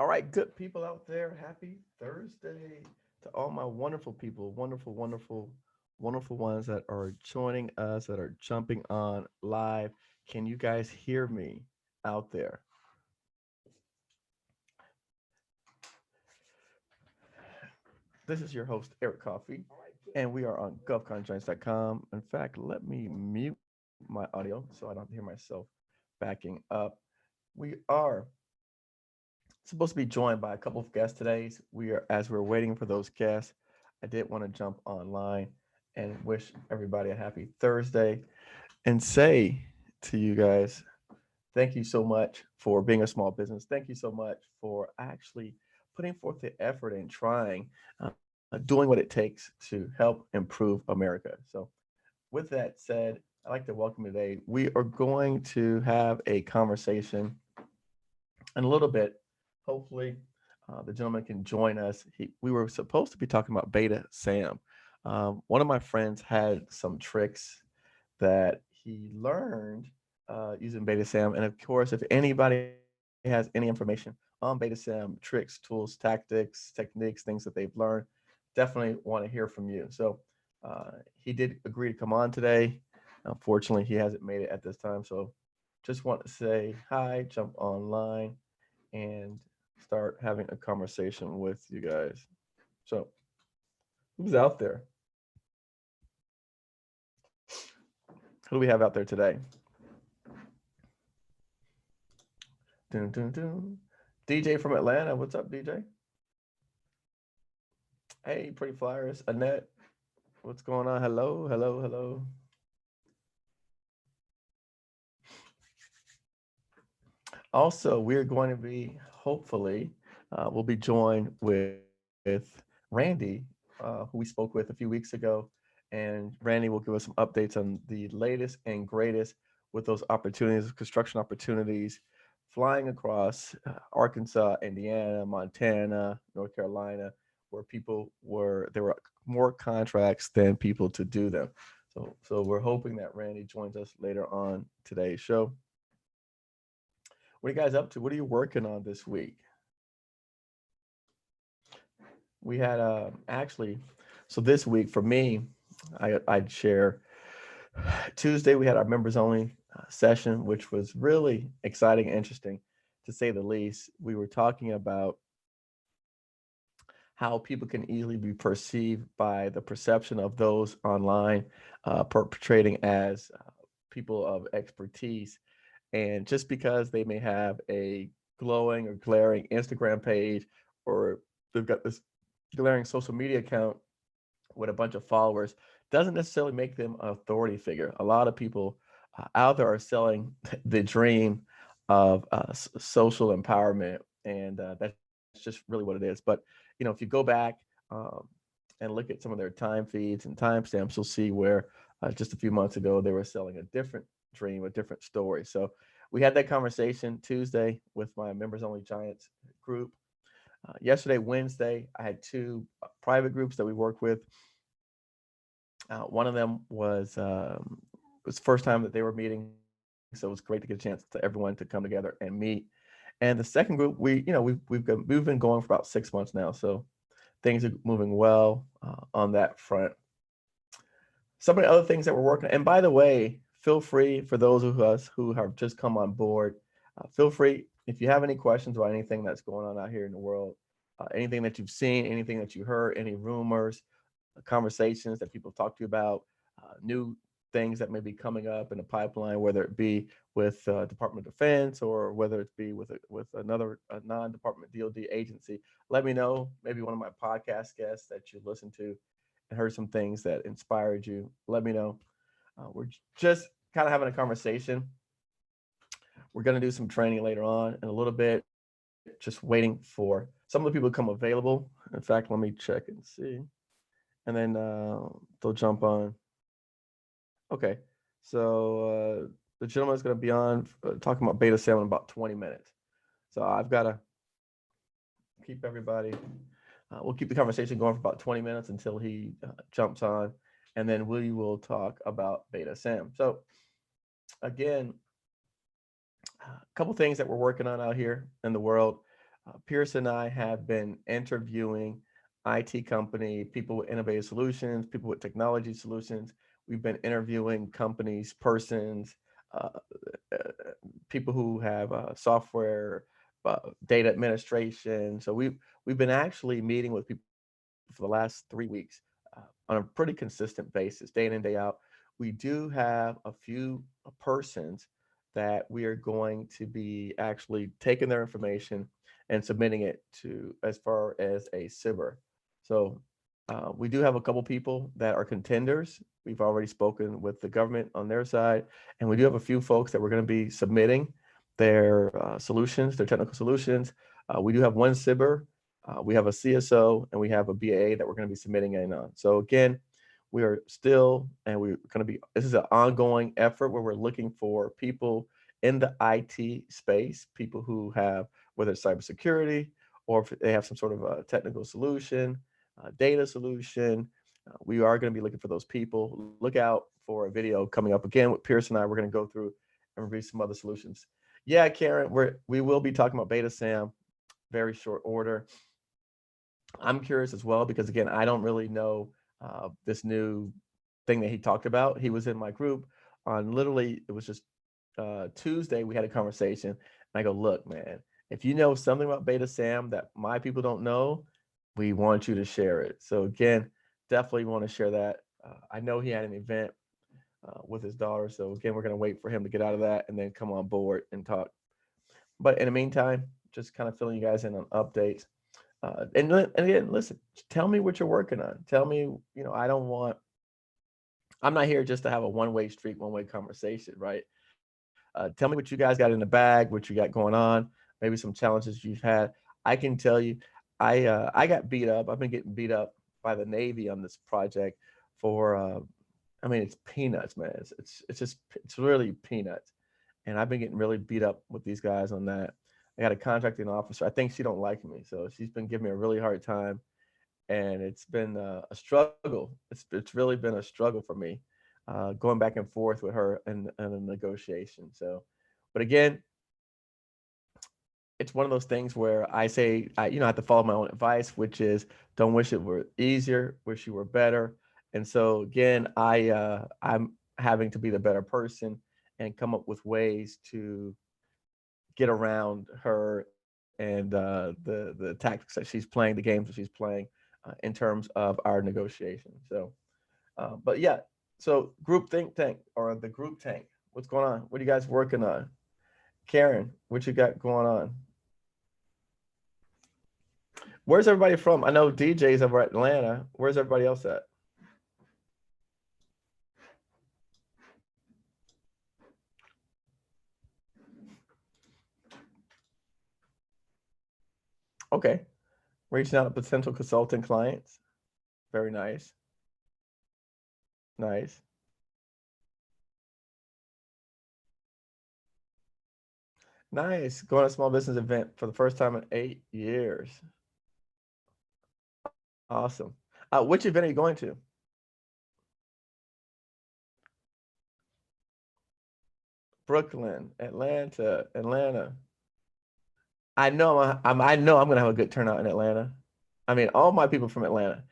All right, good people out there. Happy Thursday to all my wonderful people, wonderful, wonderful, wonderful ones that are joining us, that are jumping on live. Can you guys hear me out there? This is your host, Eric Coffie, and we are on govconjoints.com. In fact, let me mute my audio so I don't hear myself backing up. We are supposed to be joined by a couple of guests today. As we're waiting for those guests, I did want to jump online and wish everybody a happy Thursday and say to you guys, thank you so much for being a small business. Thank you so much for actually putting forth the effort and trying, doing what it takes to help improve America. So, with that said, I'd like to welcome today. We are going to have a conversation in a little bit. Hopefully, the gentleman can join us. We were supposed to be talking about Beta Sam. One of my friends had some tricks that he learned using Beta Sam. And of course, if anybody has any information on Beta Sam, tricks, tools, tactics, techniques, things that they've learned, definitely want to hear from you. So he did agree to come on today. Unfortunately, he hasn't made it at this time. So just want to say hi, jump online, and start having a conversation with you guys. So, who's out there? Who do we have out there today? Dun, dun, dun. DJ from Atlanta. What's up, DJ? Hey, pretty flyers. Annette, what's going on? Hello, hello, hello. Also, we're going to be, hopefully, we'll be joined with Randy, who we spoke with a few weeks ago. And Randy will give us some updates on the latest and greatest with those opportunities, construction opportunities, flying across Arkansas, Indiana, Montana, North Carolina, where there were more contracts than people to do them. So we're hoping that Randy joins us later on today's show. What are you guys up to? What are you working on this week? We had actually, so this week for me, I'd share Tuesday we had our members only session, which was really exciting and interesting to say the least. We were talking about how people can easily be perceived by the perception of those online perpetrating as people of expertise. And just because they may have a glowing or glaring Instagram page, or they've got this glaring social media account with a bunch of followers, doesn't necessarily make them an authority figure. A lot of people out there are selling the dream of social empowerment, and that's just really what it is. But if you go back um, and look at some of their time feeds and timestamps, you'll see where just a few months ago they were selling a different dream, a different story. So we had that conversation Tuesday with my members only Giants group. Yesterday, Wednesday, I had two private groups that we work with. One of them was the first time that they were meeting, so it was great to get a chance to everyone to come together and meet. And the second group, we've been going for about 6 months now, so things are moving well on that front. Some of the other things that we're working on, and by the way, feel free for those of us who have just come on board, feel free if you have any questions about anything that's going on out here in the world, anything that you've seen, anything that you heard, any rumors, conversations that people talk to you about, new things that may be coming up in the pipeline, whether it be with Department of Defense or whether it be with another non-department DoD agency. Let me know. Maybe one of my podcast guests that you listened to and heard some things that inspired you. Let me know. We're just kind of having a conversation. We're going to do some training later on in a little bit, just waiting for some of the people to come available. In fact, let me check and see. And then they'll jump on. Okay. So the gentleman is going to be on talking about Beta 7 in about 20 minutes. So I've got to keep everybody. We'll keep the conversation going for about 20 minutes until he jumps on. And then we will talk about Beta Sam. So again, a couple things that we're working on out here in the world. Pierce and I have been interviewing IT company, people with innovative solutions, people with technology solutions. We've been interviewing companies, persons, uh, uh, people who have software, data administration. So we've been actually meeting with people for the last 3 weeks on a pretty consistent basis, day in and day out. We do have a few persons that we are going to be actually taking their information and submitting it to as far as a SIBR. So we do have a couple people that are contenders. We've already spoken with the government on their side, and we do have a few folks that we're going to be submitting their solutions, their technical solutions. We do have one SIBR, we have a CSO, and we have a BAA that we're going to be submitting in on. So again, we are still, and we're going to be, this is an ongoing effort where we're looking for people in the IT space, people who have, whether it's cybersecurity or if they have some sort of a technical solution, data solution. We are going to be looking for those people. Look out for a video coming up again with Pierce and I. We're going to go through and review some other solutions. Yeah, Karen, we will be talking about Beta Sam very short order. I'm curious as well because again, I don't really know this new thing that he talked about. He was in my group on literally it was just Tuesday. We had a conversation, and I go, "Look, man, if you know something about Beta Sam that my people don't know, we want you to share it." So again, definitely want to share that. I know he had an event with his daughter, so again, we're going to wait for him to get out of that and then come on board and talk. But in the meantime, just kind of filling you guys in on updates. And again, listen, tell me what you're working on. Tell me, I don't want, I'm not here just to have a one-way street, one-way conversation, right? Tell me what you guys got in the bag, what you got going on, maybe some challenges you've had. I can tell you, I got beat up. I've been getting beat up by the Navy on this project for, I mean, it's peanuts, man. It's just, it's really peanuts. And I've been getting really beat up with these guys on that. I got a contracting officer. I think she don't like me, so she's been giving me a really hard time, and it's been a struggle. It's really been a struggle for me, going back and forth with her in a negotiation. So, but again, it's one of those things where I say I have to follow my own advice, which is don't wish it were easier, wish you were better. And so again, I'm having to be the better person and come up with ways to get around her and the tactics that she's playing, the games that she's playing in terms of our negotiation. So, but yeah, so group think tank or the group tank, what's going on? What are you guys working on? Karen, what you got going on? Where's everybody from? I know DJ's over at Atlanta. Where's everybody else at? Okay, reaching out to potential consulting clients. Very nice. Nice. Nice. Going to a small business event for the first time in 8 years. Awesome. Which event are you going to? Brooklyn, Atlanta. I know I'm gonna have a good turnout in Atlanta. I mean, all my people from Atlanta.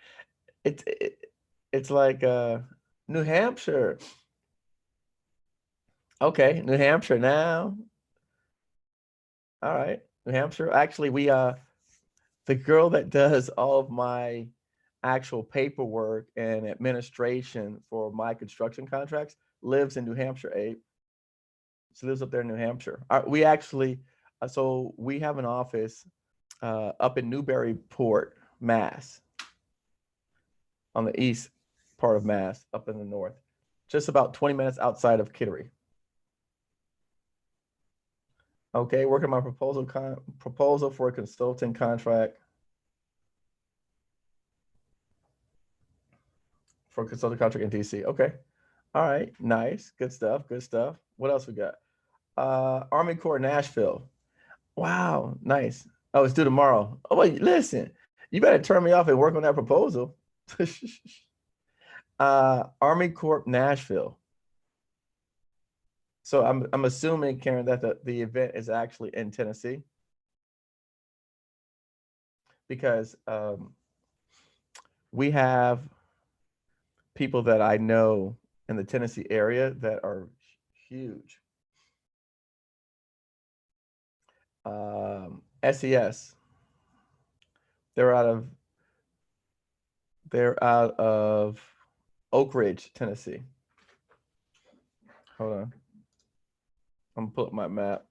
It's it's like New Hampshire. Okay, New Hampshire now. All right, New Hampshire. Actually, we the girl that does all of my actual paperwork and administration for my construction contracts lives in New Hampshire, Abe. She lives up there in New Hampshire. We actually, so we have an office up in Newburyport, Mass, on the east part of Mass, up in the north, just about 20 minutes outside of Kittery. Okay, working my proposal for a consulting contract for a consulting contract in DC. Okay, all right, nice, good stuff, good stuff. What else we got? Army Corps Nashville. Wow, nice. Oh, it's due tomorrow. Oh wait, listen, you better turn me off and work on that proposal. Army Corps Nashville. So I'm assuming, Karen, that the event is actually in Tennessee. because we have people that I know in the Tennessee area that are huge. SES, they're out of they're out of Oak Ridge, Tennessee. Hold on, I'm gonna pull up my map.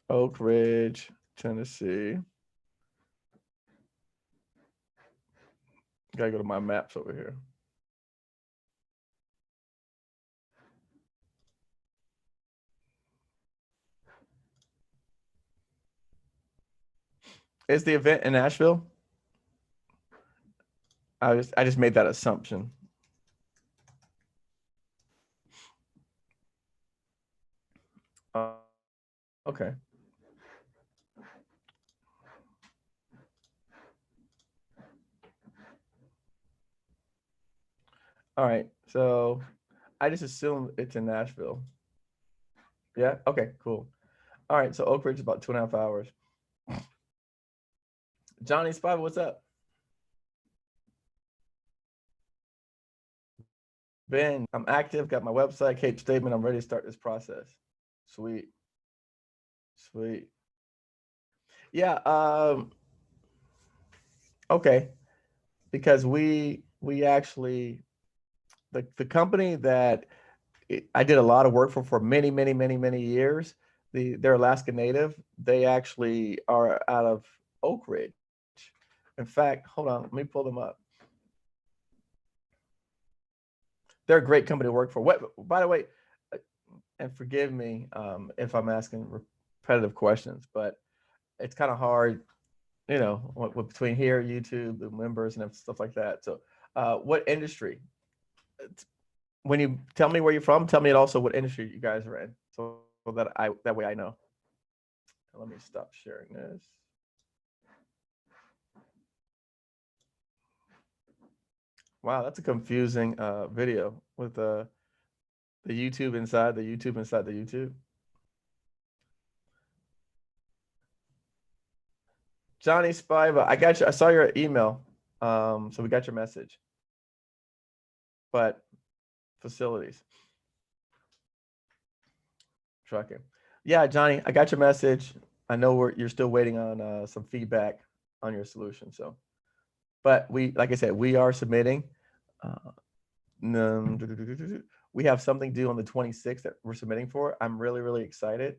Oak Ridge, Tennessee. Gotta go to my maps over here. Is the event in Nashville? I just made that assumption. Okay. All right. So I just assume it's in Nashville. Yeah. Okay. Cool. All right. So Oak Ridge is about 2.5 hours. Johnny Spiva, what's up? Ben, I'm active. Got my website, Cape Statement. I'm ready to start this process. Sweet. Sweet. Yeah. Okay. Because we actually the company that I did a lot of work for many years. They're Alaska Native. They actually are out of Oak Ridge. In fact, hold on, let me pull them up. They're a great company to work for. What, by the way, and forgive me if I'm asking repetitive questions, but it's kind of hard, between here, YouTube, the members, and stuff like that. So, what industry? When you tell me where you're from, tell me also what industry you guys are in, so that way I know. Let me stop sharing this. Wow, that's a confusing video with the YouTube inside the YouTube inside the YouTube. Johnny Spiva, I got you. I saw your email. So we got your message. But facilities, trucking. Yeah, Johnny, I got your message. I know you're still waiting on some feedback on your solution. So, but like I said, we are submitting. We have something due on the 26th that we're submitting for. I'm really excited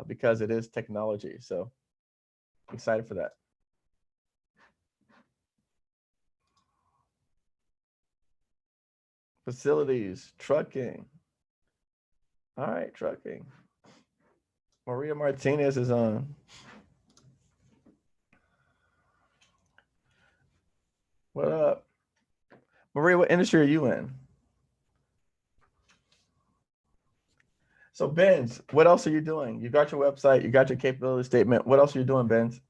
because it is technology. So excited for that. Facilities, trucking. All right, trucking. Maria Martinez is on. What up? Maria, what industry are you in? So, Benz, what else are you doing? You got your website, you got your capability statement. What else are you doing, Benz?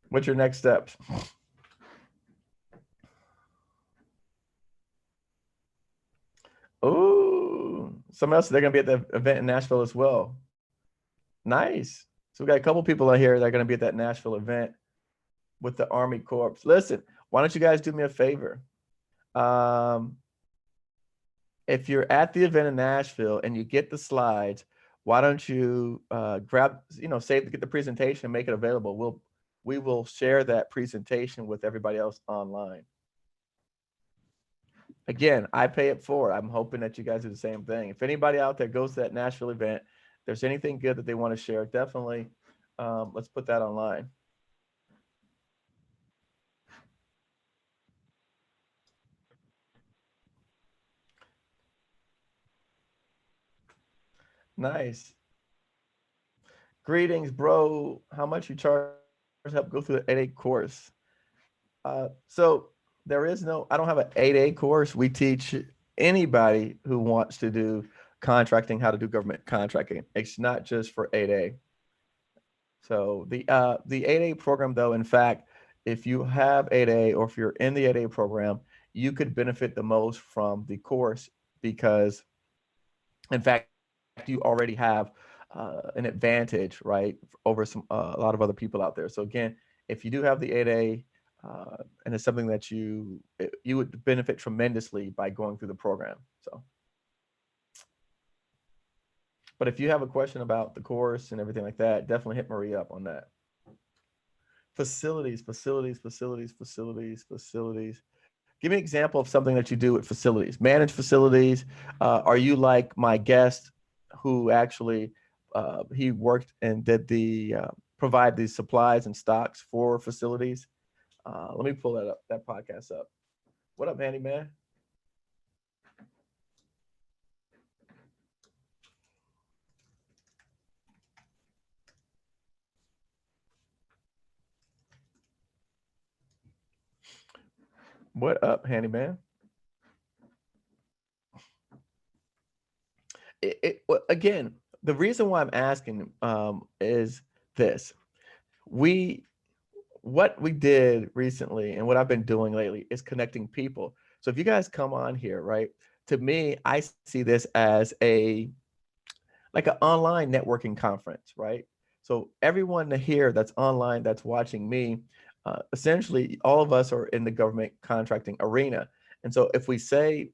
What's your next steps? Oh, something else. They're gonna be at the event in Nashville as well. Nice. So we got a couple people out here that are gonna be at that Nashville event with the Army Corps. Listen, why don't you guys do me a favor? If you're at the event in Nashville and you get the slides, why don't you save to get the presentation and make it available? We will share that presentation with everybody else online. Again, I pay it forward. I'm hoping that you guys do the same thing. If anybody out there goes to that Nashville event, if there's anything good that they want to share, definitely let's put that online. Nice. Greetings, bro. How much you charge to help go through the 8A course? So I don't have an 8A course. We teach anybody who wants to do contracting how to do government contracting. It's not just for 8A. So the 8A program, though, in fact, if you have 8A or if you're in the 8A program, you could benefit the most from the course because, in fact, you already have an advantage, right, over a lot of other people out there. So again, if you do have the 8A, and it's something that you would benefit tremendously by going through the program. So, but if you have a question about the course and everything like that, definitely hit Maria up on that. Facilities, facilities, facilities, facilities, facilities. Give me an example of something that you do with facilities. Manage facilities. Are you like my guest who actually he worked and did the provide these supplies and stocks for facilities? Let me pull that podcast up. What up, handyman? What up, handyman? Again, the reason why I'm asking is this: we what we did recently and what I've been doing lately is connecting people. So if you guys come on here, right? To me, I see this as like an online networking conference, right? So everyone here that's online, that's watching me, essentially all of us are in the government contracting arena. And so if we say,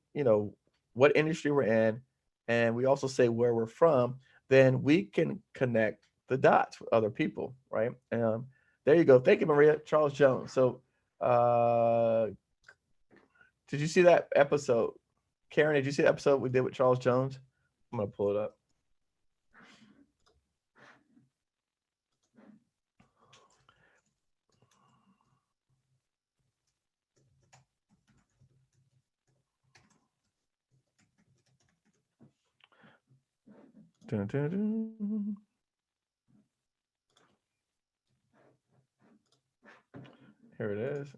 what industry we're in, and we also say where we're from, then we can connect the dots with other people, right? There you go. Thank you, Maria. Charles Jones. So did you see that episode? Karen, did you see the episode we did with Charles Jones? I'm going to pull it up. Dun, dun, dun. Here it is.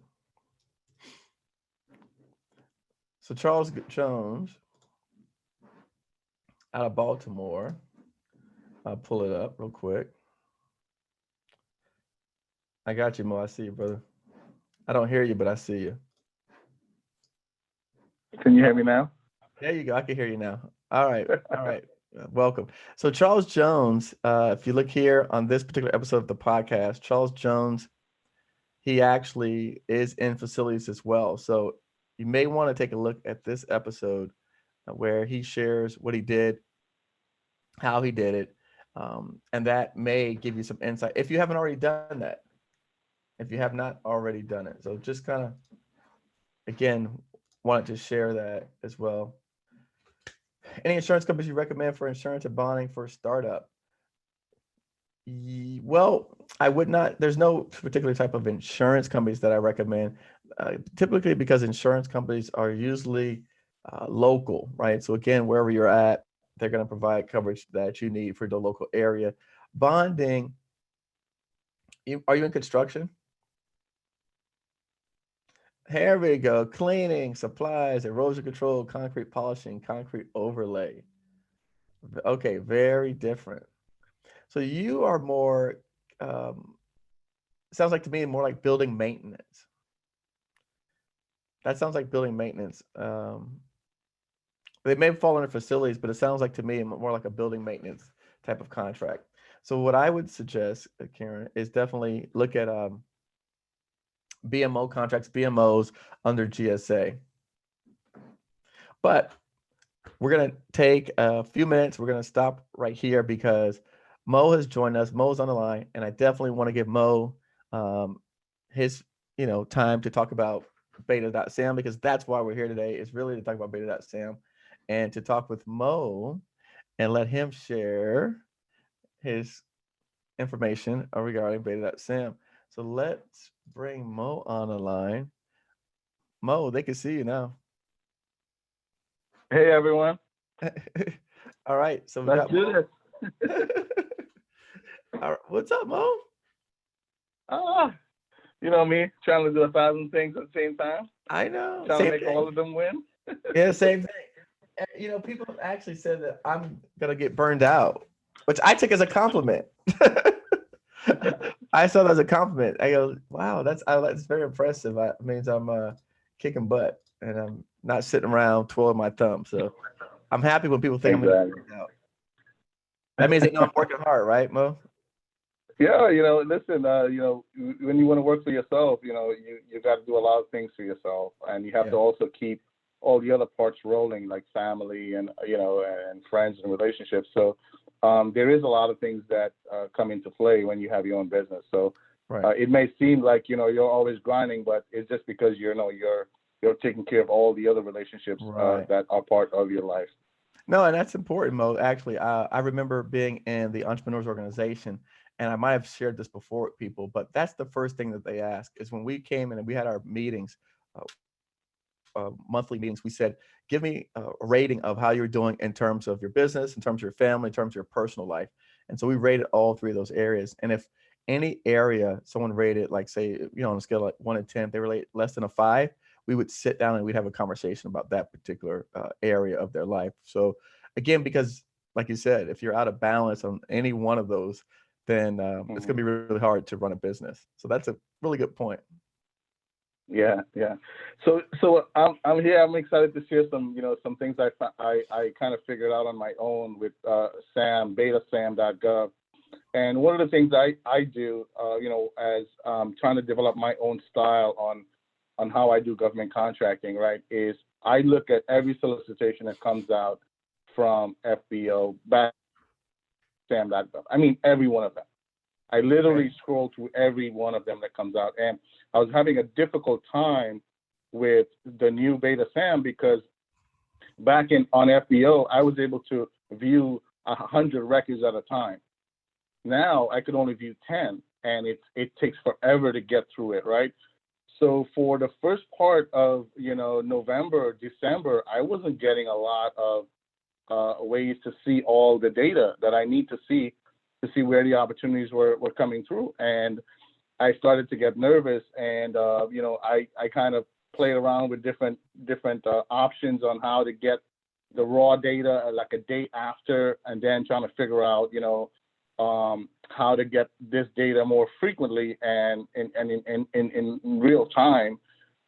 So Charles Jones out of Baltimore. I'll pull it up real quick. I got you, Mo. I see you, brother. I don't hear you, but I see you. Can you hear me now? There you go. I can hear you now. All right. All right. Welcome. So Charles Jones, if you look here on this particular episode of the podcast, Charles Jones, he actually is in facilities as well. So you may want to take a look at this episode where he shares what he did, how he did it, and that may give you some insight if you haven't already done that. If you have not already done it. So just kind of, again, wanted to share that as well. Any insurance companies you recommend for insurance or bonding for a startup? Well, I would not, there's no particular type of insurance companies that I recommend, typically because insurance companies are usually local, right? So again, wherever you're at, they're going to provide coverage that you need for the local area. Bonding, are you in construction? Here we go. Cleaning, supplies, erosion control, concrete polishing, concrete overlay. Okay, very different. So you are more, sounds like to me more like building maintenance. That sounds like building maintenance. They may fall under facilities, but it sounds like to me more like a building maintenance type of contract. So what I would suggest, Karen, is definitely look at BMO contracts, BMOs under GSA. But we're going to take a few minutes. We're going to stop right here because Mo has joined us. Mo's on the line, and I definitely want to give Mo his time to talk about beta.sam because that's why we're here today, is really to talk about beta.sam and to talk with Mo and let him share his information regarding beta.sam. So let's bring Mo on the line. Mo, they can see you now. Hey, everyone. All right. So we Let's got do Mo. this. All right. What's up, Mo? You know me, trying to do 1,000 things at the same time. I know. Trying Same to make thing. all of them win. Yeah, same thing. People have actually said that I'm gonna get burned out, which I took as a compliment. I saw that as a compliment. I go, wow, that's very impressive. It means I'm kicking butt. and I'm not sitting around twirling my thumbs. So I'm happy when people think I'm going to Exactly. work out. That means they know I'm working hard, right, Mo? Yeah, listen, when you want to work for yourself, you got to do a lot of things for yourself, and you have Yeah. to also keep all the other parts rolling, like family and and friends and relationships. So there is a lot of things that come into play when you have your own business. So Right. it may seem like you're always grinding, but it's just because you're taking care of all the other relationships Right. that are part of your life. No, and that's important, Mo. Actually, I remember being in the entrepreneurs organization, and I might have shared this before with people, but that's the first thing that they ask is when we came in and we had our meetings, uh, monthly meetings. We said, give me a rating of how you're doing in terms of your business, in terms of your family, in terms of your personal life. And so we rated all three of those areas. And if any area someone rated, like say, on a scale of like 1 to 10, they rate less than a 5, we would sit down and we'd have a conversation about that particular area of their life. So again, because like you said, if you're out of balance on any one of those, then it's going to be really hard to run a business. So that's a really good point. Yeah, yeah. So I'm here. I'm excited to share some things I kind of figured out on my own with beta.sam.gov. And one of the things I do, as trying to develop my own style on how I do government contracting, right, is I look at every solicitation that comes out from FBO back to sam.gov. I mean, every one of them. I literally scroll through every one of them that comes out, and I was having a difficult time with the new Beta Sam because back on FBO, I was able to view 100 records at a time. Now I could only view 10, and it takes forever to get through it, right? So for the first part of November, December, I wasn't getting a lot of ways to see all the data that I need to see where the opportunities were coming through. And I started to get nervous, and I kind of played around with different options on how to get the raw data like a day after, and then trying to figure out how to get this data more frequently and in real time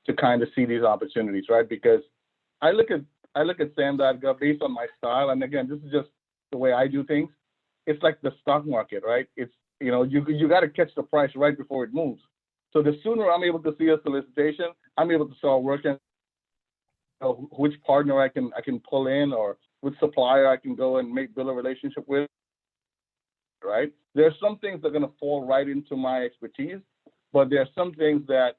to kind of see these opportunities, right? Because I look at sam.gov based on my style, and again, this is just the way I do things. It's like the stock market, right? It's you got to catch the price right before it moves. So the sooner I'm able to see a solicitation, I'm able to start working which partner I can pull in, or which supplier I can go and build a relationship with, right? There are some things that are going to fall right into my expertise, but there are some things that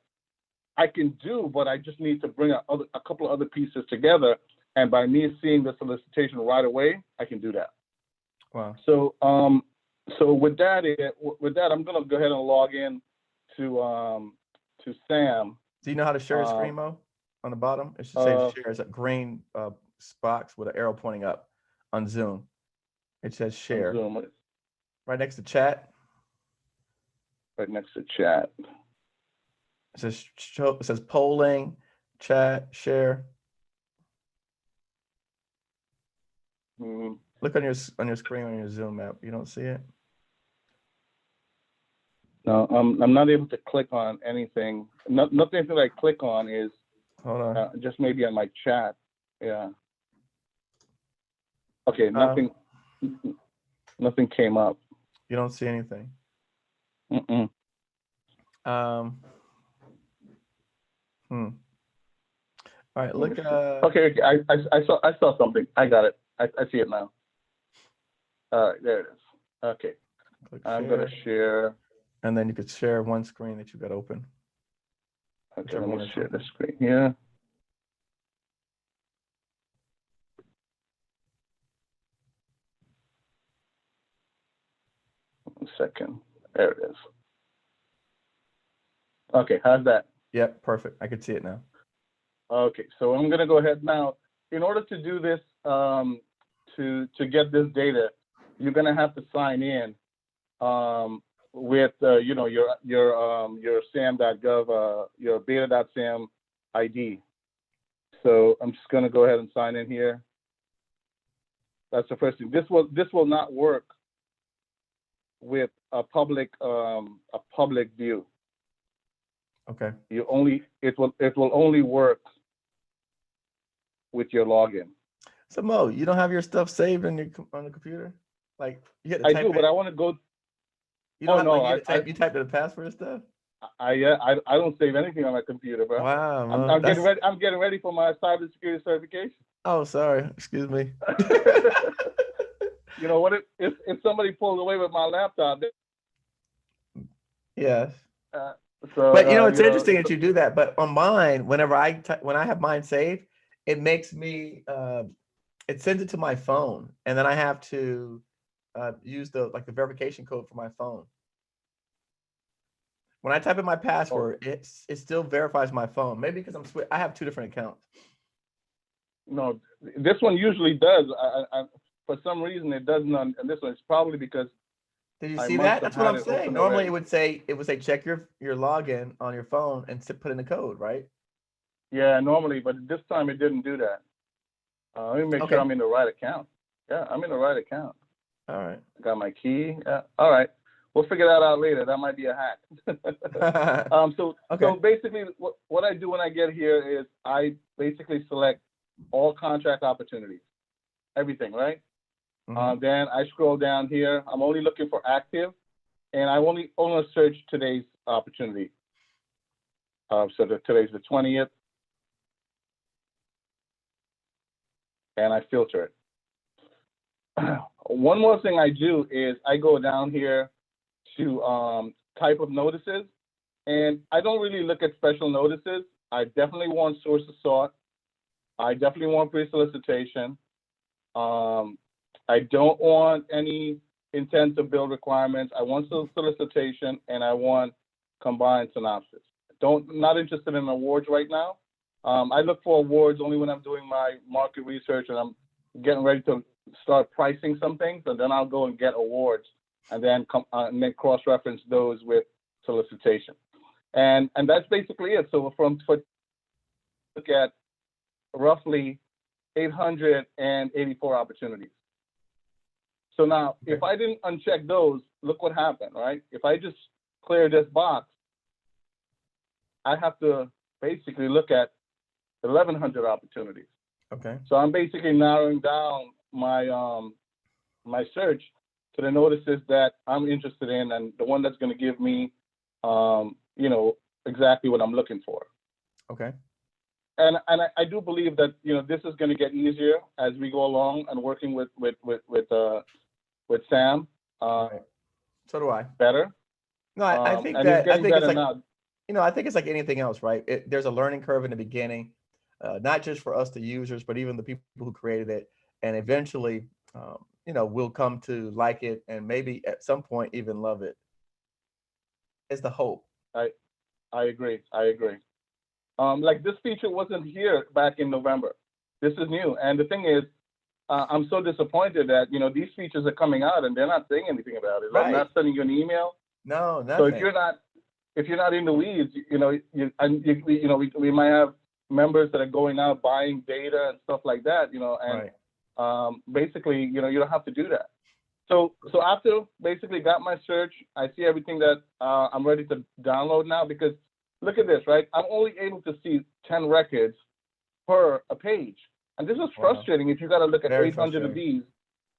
I can do, but I just need to bring a couple of other pieces together. And by me seeing the solicitation right away, I can do that. Wow. So with that, I'm gonna go ahead and log in to Sam. Do you know how to share a screen, Mo? On the bottom, it should say share. It's a green box with an arrow pointing up on Zoom. It says share. Zoom. Right next to chat. Right next to chat. It says show, it says polling, chat, share. Look on your screen on your Zoom app. You don't see it? No, I'm not able to click on anything. Nothing that I click on is Hold on. just maybe on my chat. Yeah. Okay. Nothing came up. You don't see anything. Mm-mm. All right. Look. Okay. I saw something. I got it. I see it now. There it is. Okay. I'm gonna share. And then you could share one screen that you got open. Okay, let me share the screen here. One second. There it is. Okay, how's that? Yep, perfect. I can see it now. Okay, so I'm gonna go ahead now. In order to do this, to get this data, you're gonna have to sign in with your sam.gov, your beta.sam ID. So I'm just gonna go ahead and sign in here. That's the first thing. This will not work with a public view. Okay. It will only work with your login. So Mo, you don't have your stuff saved on on the computer? Like you had to I type do, in, but I want to go. you don't Oh have like no, you had to type, you typed in the password and stuff? I don't save anything on my computer, bro. Wow, Mo, I'm getting that's ready. I'm getting ready for my cybersecurity certification. oh sorry, excuse me. You know what? If somebody pulls away with my laptop, Yes. uh, But you know, so it's interesting that you do that. But on mine, whenever when I have mine saved, it makes me it sends it to my phone, and then I have to use the like the verification code for my phone. When I type in my oh, password, it still verifies my phone. Maybe because I have two different accounts. no, this one usually does. For some reason it doesn't on and this one. It's probably because Did you I see must that? have That's what had I'm it saying. open Normally already. it would say check your login on your phone and put in the code, right? Yeah, normally, but this time it didn't do that. Let me make sure Okay. I'm in the right account. Yeah, I'm in the right account. All right. I got my key. Yeah. All right. We'll figure that out later. That might be a hack. So Okay. basically, what I do when I get here is I basically select all contract opportunities, everything, right? Mhm. Then I scroll down here. I'm only looking for active, and I only search today's opportunity. Today's the 20th, and I filter it. One more thing I do is I go down here to type of notices, and I don't really look at special notices. I definitely want source of sought. I definitely want pre-solicitation. I don't want any intent to build requirements. I want solicitation, and I want combined synopsis. Not interested in awards right now. I look for awards only when I'm doing my market research and I'm getting ready to start pricing some things, and then I'll go and get awards and then cross-reference those with solicitation. And that's basically it. So for look at roughly 884 opportunities. So now, Okay. if I didn't uncheck those, look what happened, right? If I just clear this box, I have to basically look at 1,100 opportunities. Okay. So I'm basically narrowing down my my search to the notices that I'm interested in and the one that's going to give me, exactly what I'm looking for. Okay. And I do believe that this is going to get easier as we go along and working with Sam. Right. So do I. Better. No, I think And he's that I getting think it's better like now. I think it's like anything else, right? There's a learning curve in the beginning, not just for us, the users, but even the people who created it. And eventually, we'll come to like it and maybe at some point even love it. Is the hope. I agree. I agree. Like this feature wasn't here back in November. This is new. And the thing is, I'm so disappointed that these features are coming out and they're not saying anything about it. Like Right. not sending you an email. No, So if nothing. you're not in the weeds, we might have members that are going out buying data and stuff like that, and Right. basically, you don't have to do that. So after basically got my search, I see everything that I'm ready to download now because look at this, right? I'm only able to see 10 records per a page. And this is Wow. frustrating if you got to look at Very 800 of frustrating. these.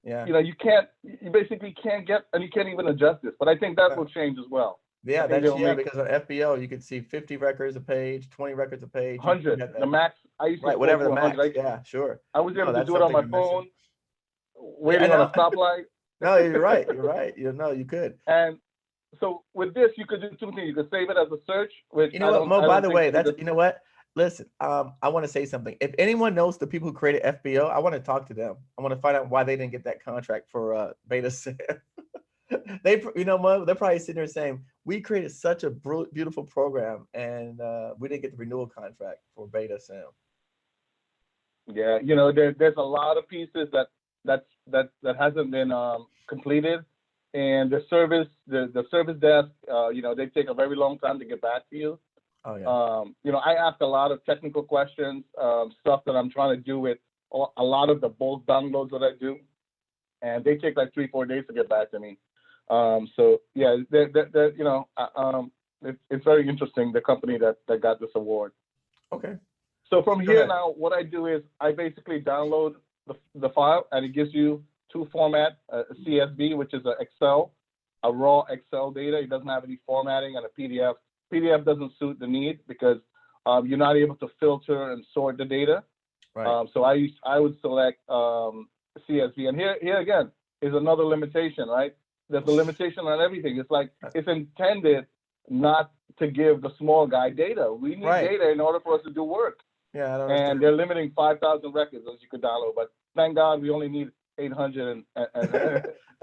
Yeah. You basically can't get, and you can't even adjust this. But I think that will change as well. Yeah, I think they'll make because on FBO you could see 50 records a page, 20 records a page. You 100, got the that. max. I used to Right, scroll whatever to the 100. max. Yeah, sure. I was No, able to that's do it on something my you're missing. phone, Yeah, I waiting on a know. stoplight. No, you're right. You're right. You could. And so with this, you could do two things. You could save it as a search, which You know what, Mo, I by don't the think way, people that's just. you know what? Listen, I want to say something. If anyone knows the people who created FBO, I want to talk to them. I want to find out why they didn't get that contract for Beta.sam. Mo, they're probably sitting there saying, we created such a beautiful program and we didn't get the renewal contract for Beta.sam. Yeah, there's a lot of pieces that hasn't been completed, and the service desk, they take a very long time to get back to you. Oh yeah. I ask a lot of technical questions, stuff that I'm trying to do with a lot of the bulk downloads that I do, and they take like 3-4 days to get back to me. So yeah, it's very interesting, the company that got this award. Okay. So from Go here ahead. now, what I do is I basically download the file, and it gives you two formats: a CSV, which is a raw Excel data. It doesn't have any formatting, and a PDF. PDF doesn't suit the need because you're not able to filter and sort the data. Right. So I would select CSV, and here again is another limitation, right? There's a limitation on everything. It's like it's intended not to give the small guy data. We need Right. data in order for us to do work. Yeah, I don't And understand. they're limiting 5,000 records as you could download, but thank God we only need 800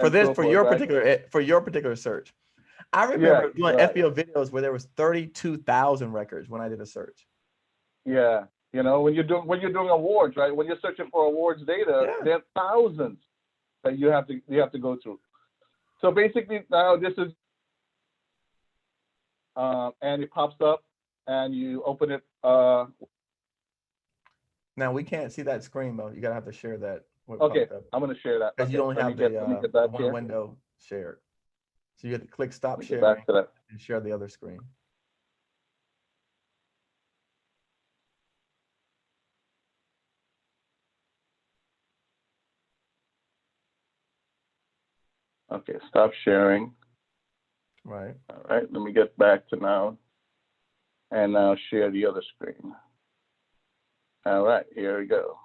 For this, so for forth, your right? particular search. I remember doing right. FBO videos where there was 32,000 records when I did a search. Yeah, you know, when you're doing awards, right? When you're searching for awards data, Yeah. there are thousands that you have to go through. So basically, now this is, and it pops up, and you open it. Now we can't see that screen, though. You gotta have to share that. Okay, I'm gonna share that. Because Okay, you only let me have get the back one here. window shared. So you have to click Let stop me get sharing back to that. and share the other screen. Okay, stop sharing. Right. All right, let me get back to now, and now share the other screen. All right, here we go.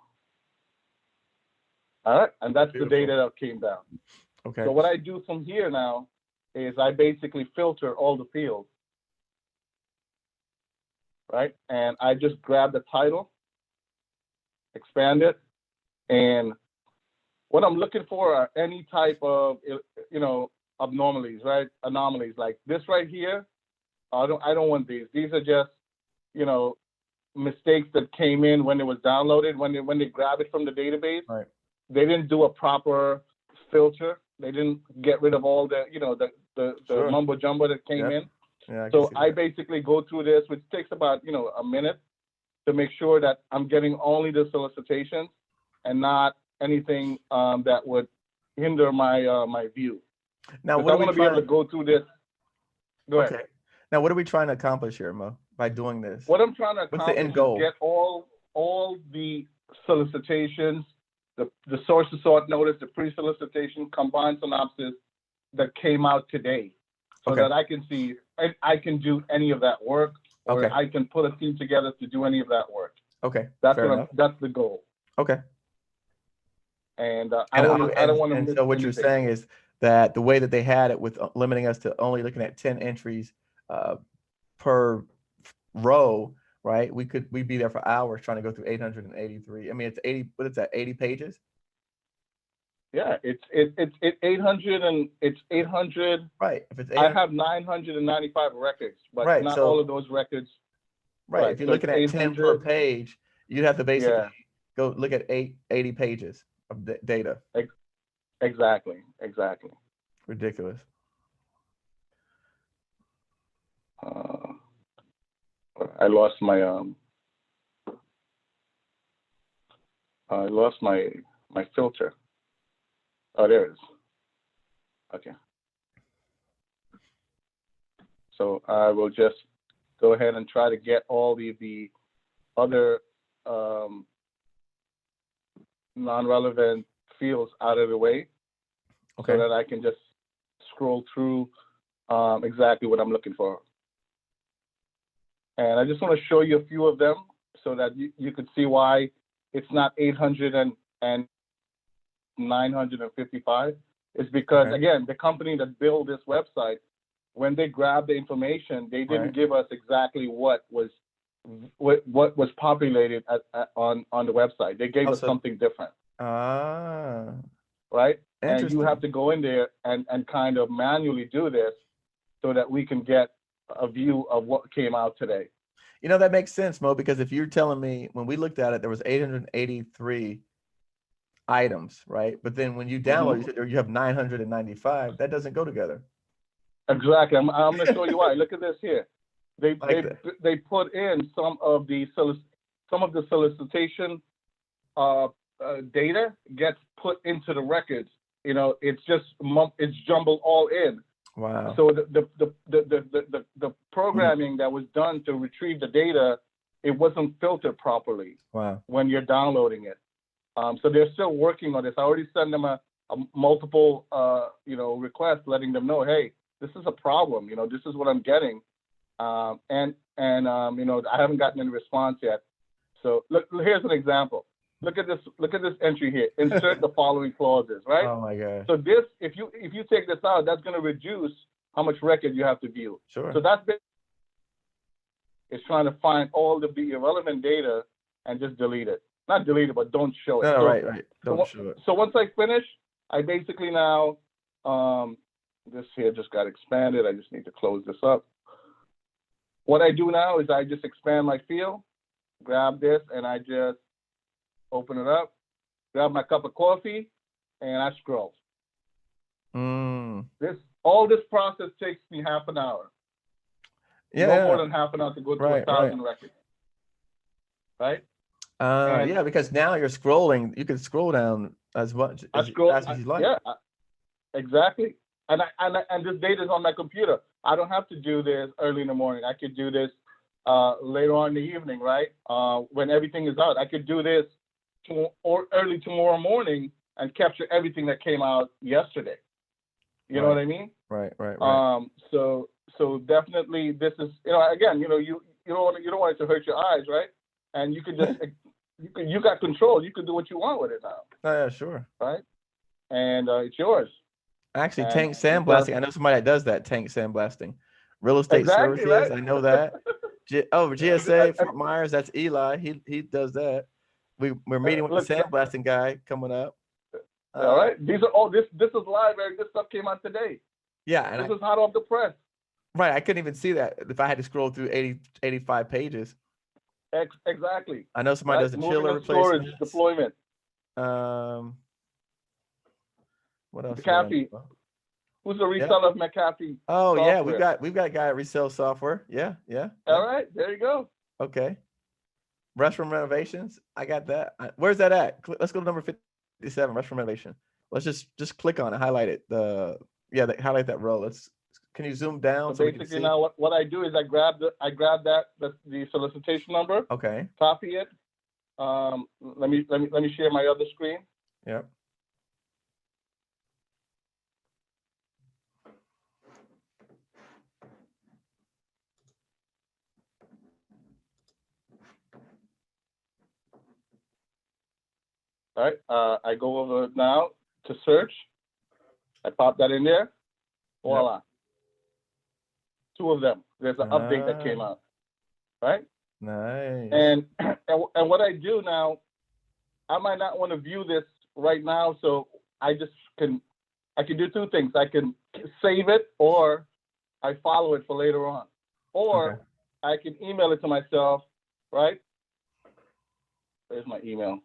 All right, and that's Beautiful. the data that came down. Okay. So what I do from here now is I basically filter all the fields, right? And I just grab the title, expand it, and what I'm looking for are any type of, you know, anomalies, right? Anomalies like this right here. I don't want these. These are just, you know, mistakes that came in when it was downloaded, when they grab it from the database. Right. They didn't do a proper filter. They didn't get rid of all the, you know, the Sure. mumbo jumbo that came in. Yeah. So I basically go through this, which takes about, you know, a minute to make sure that I'm getting only the solicitations and not anything that would hinder my my view. Now, Because what I are we want to be able trying to go through this. Go ahead. Okay. Now, what are we trying to accomplish here, Mo, by doing this? What I'm trying to What's the end accomplish is goal? get all the solicitations, the source to sort notice, the pre-solicitation, combined synopsis that came out today, so Okay. that I can see I can do any of that work, or Okay. I can put a team together to do any of that work. Okay. That's Fair what enough. that's the goal. Okay. And I don't want to And miss so what you're anything. saying is that the way that they had it with limiting us to only looking at 10 entries per row, right? We'd be there for hours trying to go through 883. I mean, it's 80. What is that? 80 pages? Yeah, it's 800 and it's 800. Right. If it's I 800, have 995 records, but right. not So all of those records. right. If you're So it's looking at 10 per 800. page, you'd have to basically Yeah, go look at 80 pages of data. exactly. Ridiculous. I lost my my filter. Oh, there it is. Okay. So I will just go ahead and try to get all the other non-relevant fields out of the way, Okay. so that I can just scroll through exactly what I'm looking for. And I just want to show you a few of them so that you could see why it's not 800 and 955. It's because, again, the company that built this website, when they grabbed the information, they didn't give us exactly what was populated on the website. They gave us something different. Right? And you have to go in there and kind of manually do this so that we can get a view of what came out today. You know, that makes sense, Mo, because if you're telling me when we looked at it, there was 883 items, right? But then when you download, you have 995. That doesn't go together. Exactly. I'm going to show you why. Look at this here. They put in some of the solicitation data gets put into the records. You know, it's jumbled all in. Wow. So the programming that was done to retrieve the data it wasn't filtered properly Wow. when you're downloading it. So they're still working on this. I already sent them a multiple, requests letting them know, hey, this is a problem. This is what I'm getting. I haven't gotten any response yet. So look, here's an example. Look at this entry here. Insert the following clauses, right? Oh my gosh. So this, if you take this out, that's going to reduce how much record you have to view. Sure. So that's it's trying to find all of the irrelevant data and just delete it. Not delete it, but don't show it. No, So, right. Don't show it. So once I finish, I basically now, this here just got expanded. I just need to close this up. What I do now is I just expand my field, grab this, and I just open it up, grab my cup of coffee, and I scroll. All this process takes me half an hour. Yeah. No more than half an hour to go through 1,000 records. Right? Yeah, because now you're scrolling. You can scroll down as much as you like. Yeah, exactly. And this data is on my computer. I don't have to do this early in the morning. I could do this later on in the evening, right? When everything is out. I could do this or early tomorrow morning and capture everything that came out yesterday. You know what I mean? Right. So definitely this is, again, you don't want it to hurt your eyes, right? And you can just you got control. You can do what you want with it now. Oh yeah, sure. Right? And it's yours. Actually, tank sandblasting. I know somebody that does that. Tank sandblasting, real estate services. Right? I know that. GSA Fort Myers. That's Eli. He does that. We're meeting with the sandblasting guy coming up. All right. These are all this is live, Eric. This stuff came out today. Yeah, and this is hot off the press. Right. I couldn't even see that if I had to scroll through 85 pages. Exactly. I know somebody does a chiller replacement. Storage deployment. What else? McAfee. Who's the reseller of McAfee? Oh software? Yeah, we've got a guy that resells software. Yeah. All right, there you go. Okay. Restroom renovations. I got that. Where's that at? Let's go to number 57. Restroom renovation. Let's just click on it. Highlight it. Highlight that row. Can you zoom down? So basically, now what I do is I grab the solicitation number. Okay. Copy it. Let me share my other screen. Yep. All right. I go over now to search. I pop that in there. Voila. Yep. 2 of them. There's an update that came out. Right? Nice. And what I do now, I might not want to view this right now, so I can do 2 things. I can save it, or I follow it for later on. Or I can email it to myself, right? There's my email.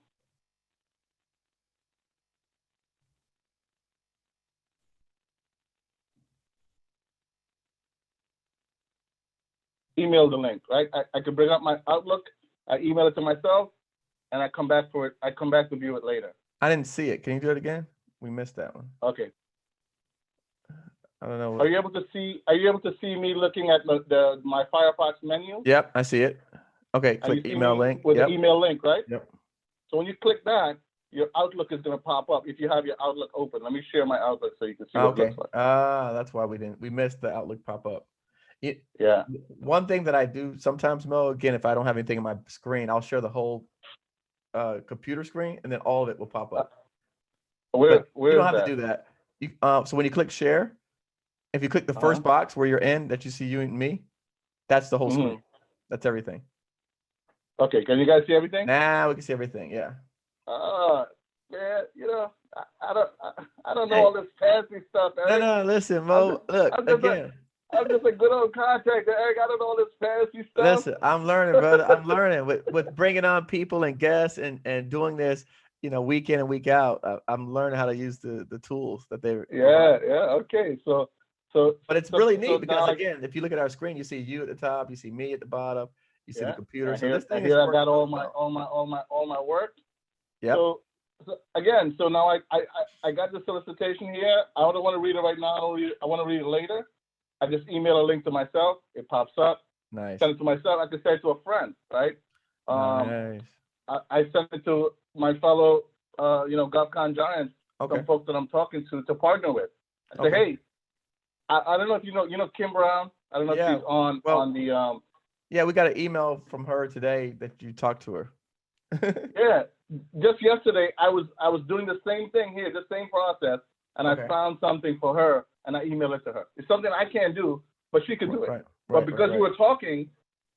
Email the link, right? I can bring up my Outlook, I email it to myself, and I come back for it. I come back to view it later. I didn't see it. Can you do it again? We missed that one. Okay. I don't know. Are you able to see me looking at my Firefox menu? Yep, I see it. Okay, click email link. With the email link, right? Yep. So when you click that, your Outlook is going to pop up if you have your Outlook open. Let me share my Outlook so you can see what it looks like. That's why we missed the Outlook pop up. Yeah. One thing that I do sometimes, Mo, again, if I don't have anything on my screen, I'll share the whole computer screen, and then all of it will pop up. Where you don't have to do that. So when you click share, if you click the first box where you're in, that you see you and me, that's the whole screen. That's everything. Okay, can you guys see everything? Now we can see everything. Yeah. Man, I don't know all this fancy stuff, Eric. No, listen, Mo. I'm just a good old contractor, Eric. I don't know all this fancy stuff. Listen, I'm learning, brother. I'm learning with bringing on people and guests and doing this, week in and week out. I'm learning how to use the tools that they. Yeah. Okay. So. But it's really neat because again, if you look at our screen, you see you at the top, you see me at the bottom, you see the computer. So this thing I got all my work. Yeah. So now I got the solicitation here. I don't want to read it right now. I want to read it later. I just email a link to myself. It pops up. Nice. Send it to myself. I could send it to a friend, right? Nice. I sent it to my fellow, GovCon giants, Okay. some folks that I'm talking to partner with. I say, Okay. hey, I don't know if you know Kim Brown. I don't know Yeah. if she's on the. Yeah, we got an email from her today that you talked to her. Yeah, just yesterday I was doing the same thing here, the same process, and Okay. I found something for her and I emailed it to her. It's something I can't do, but she can do it. Right. But because you were talking,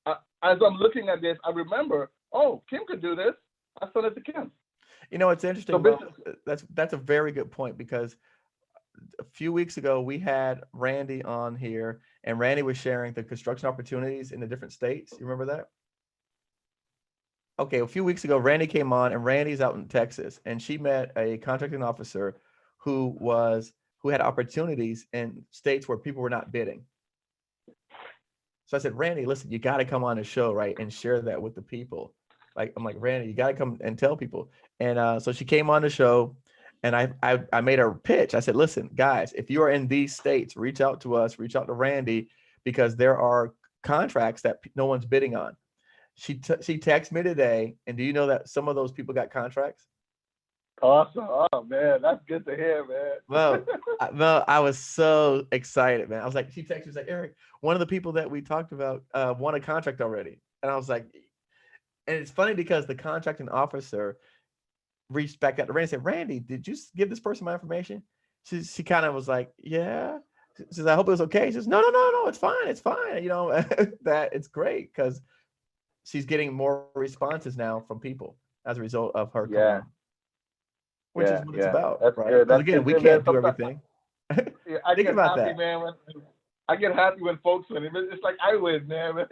as I'm looking at this, I remember, oh, Kim could do this. I sent it to Kim. You know, it's interesting. So That's a very good point, because a few weeks ago we had Randy on here, and Randy was sharing the construction opportunities in the different states. You remember that? Okay, a few weeks ago, Randy came on, and Randy's out in Texas, and she met a contracting officer who had opportunities in states where people were not bidding. So I said, Randy, listen, you got to come on the show, right, and share that with the people. Like, I'm like, Randy, you got to come and tell people. And so she came on the show, and I made her pitch. I said, listen, guys, if you are in these states, reach out to us, reach out to Randy, because there are contracts that no one's bidding on. She texted me today, and do you know that some of those people got contracts? awesome. Oh man, that's good to hear, man. Well, I was so excited, man. I was like, she texted me, she's like, Eric, one of the people that we talked about won a contract already. And I was like, and it's funny because the contracting officer reached back out to Randy and said, Randy, did you give this person my information? She kind of was like, yeah. She says, I hope it was okay. She says, no, it's fine. It's fine. You know, that it's great because she's getting more responses now from people as a result of her coming on. Which is what it's about, That's right? good. Because again, we can't do everything. Yeah, I Think get about happy, that. man. I get happy when folks win. It's like I win, man.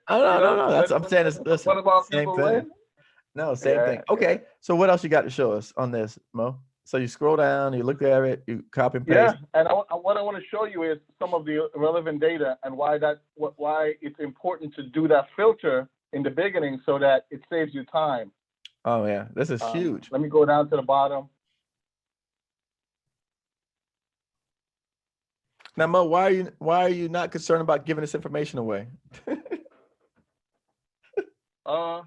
Oh, no. That's what I'm saying. Is listen, one of our same people thing. win. No, same thing. Okay, so what else you got to show us on this, Mo? So you scroll down, you look at it, you copy and paste. Yeah, and what I want to show you is some of the relevant data and why it's important to do that filter in the beginning so that it saves you time. Oh yeah, this is huge. Let me go down to the bottom. Now, Mo, why are you not concerned about giving this information away? I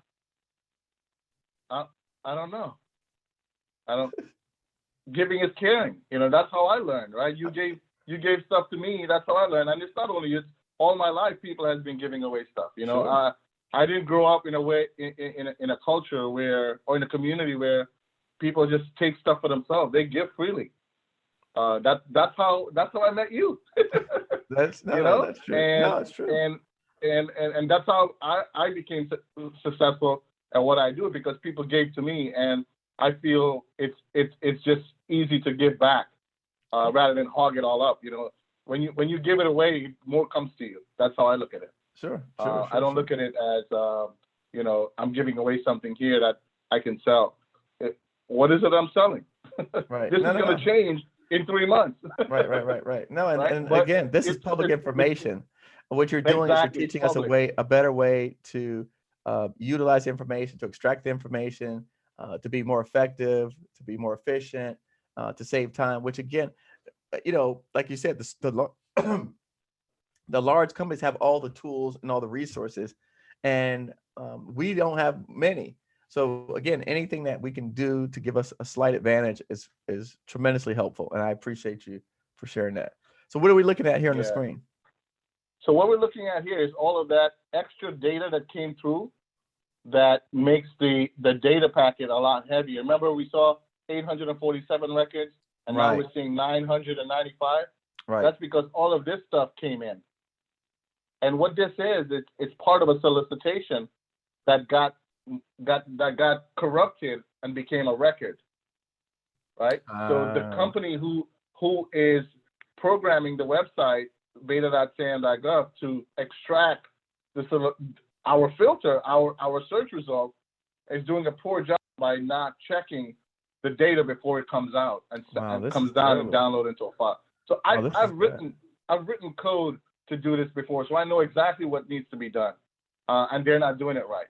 don't know. Giving is caring. That's how I learned, right? You gave stuff to me. That's how I learned. And it's not only you. All my life, people has been giving away stuff. Sure. I didn't grow up in a way in a culture or in a community where people just take stuff for themselves. They give freely. That's how I met you. That's that's true. It's true. And that's how I became successful at what I do, because people gave to me, and I feel it's just easy to give back rather than hog it all up. When you give it away, more comes to you. That's how I look at it. Sure. I don't look at it as I'm giving away something here that I can sell. What is it I'm selling? Right. This is going to change in 3 months. Right. No, and But again, this is public information. What you're doing is you're teaching us a better way to utilize information, to extract the information, to be more effective, to be more efficient, to save time. Which again, like you said, the large companies have all the tools and all the resources, and we don't have many. So again, anything that we can do to give us a slight advantage is tremendously helpful, and I appreciate you for sharing that. So what are we looking at here on the screen? So what we're looking at here is all of that extra data that came through that makes the data packet a lot heavier. Remember, we saw 847 records, and now we're seeing 995. Right. That's because all of this stuff came in. And what this is, it's part of a solicitation that got corrupted and became a record, right? So the company who is programming the website beta.sam.gov to extract our filter, our search result, is doing a poor job by not checking the data before it comes out and comes down and download into a file. So I've written code to do this before, so I know exactly what needs to be done, and they're not doing it right.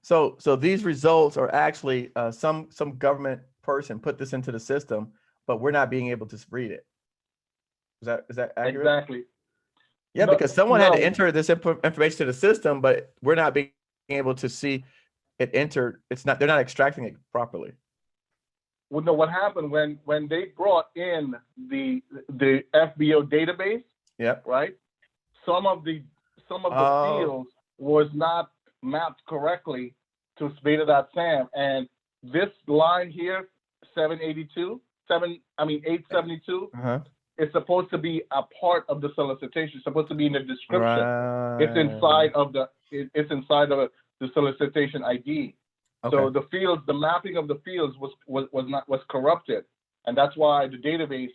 So these results are actually some government person put this into the system, but we're not being able to read it. Is that accurate? Exactly. Yeah, No, because someone had to no. enter this information to the system, but we're not being able to see it entered. It's not, they're not extracting it properly. Well, no, what happened when they brought in the FBO database, Yep. right? Some of the Oh, fields was not mapped correctly to beta.sam, and this line here, 872, uh-huh. is supposed to be a part of the solicitation. It's supposed to be in the description. It's Right. inside of the solicitation ID. Okay. So the fields, the mapping of the fields was corrupted, and that's why the database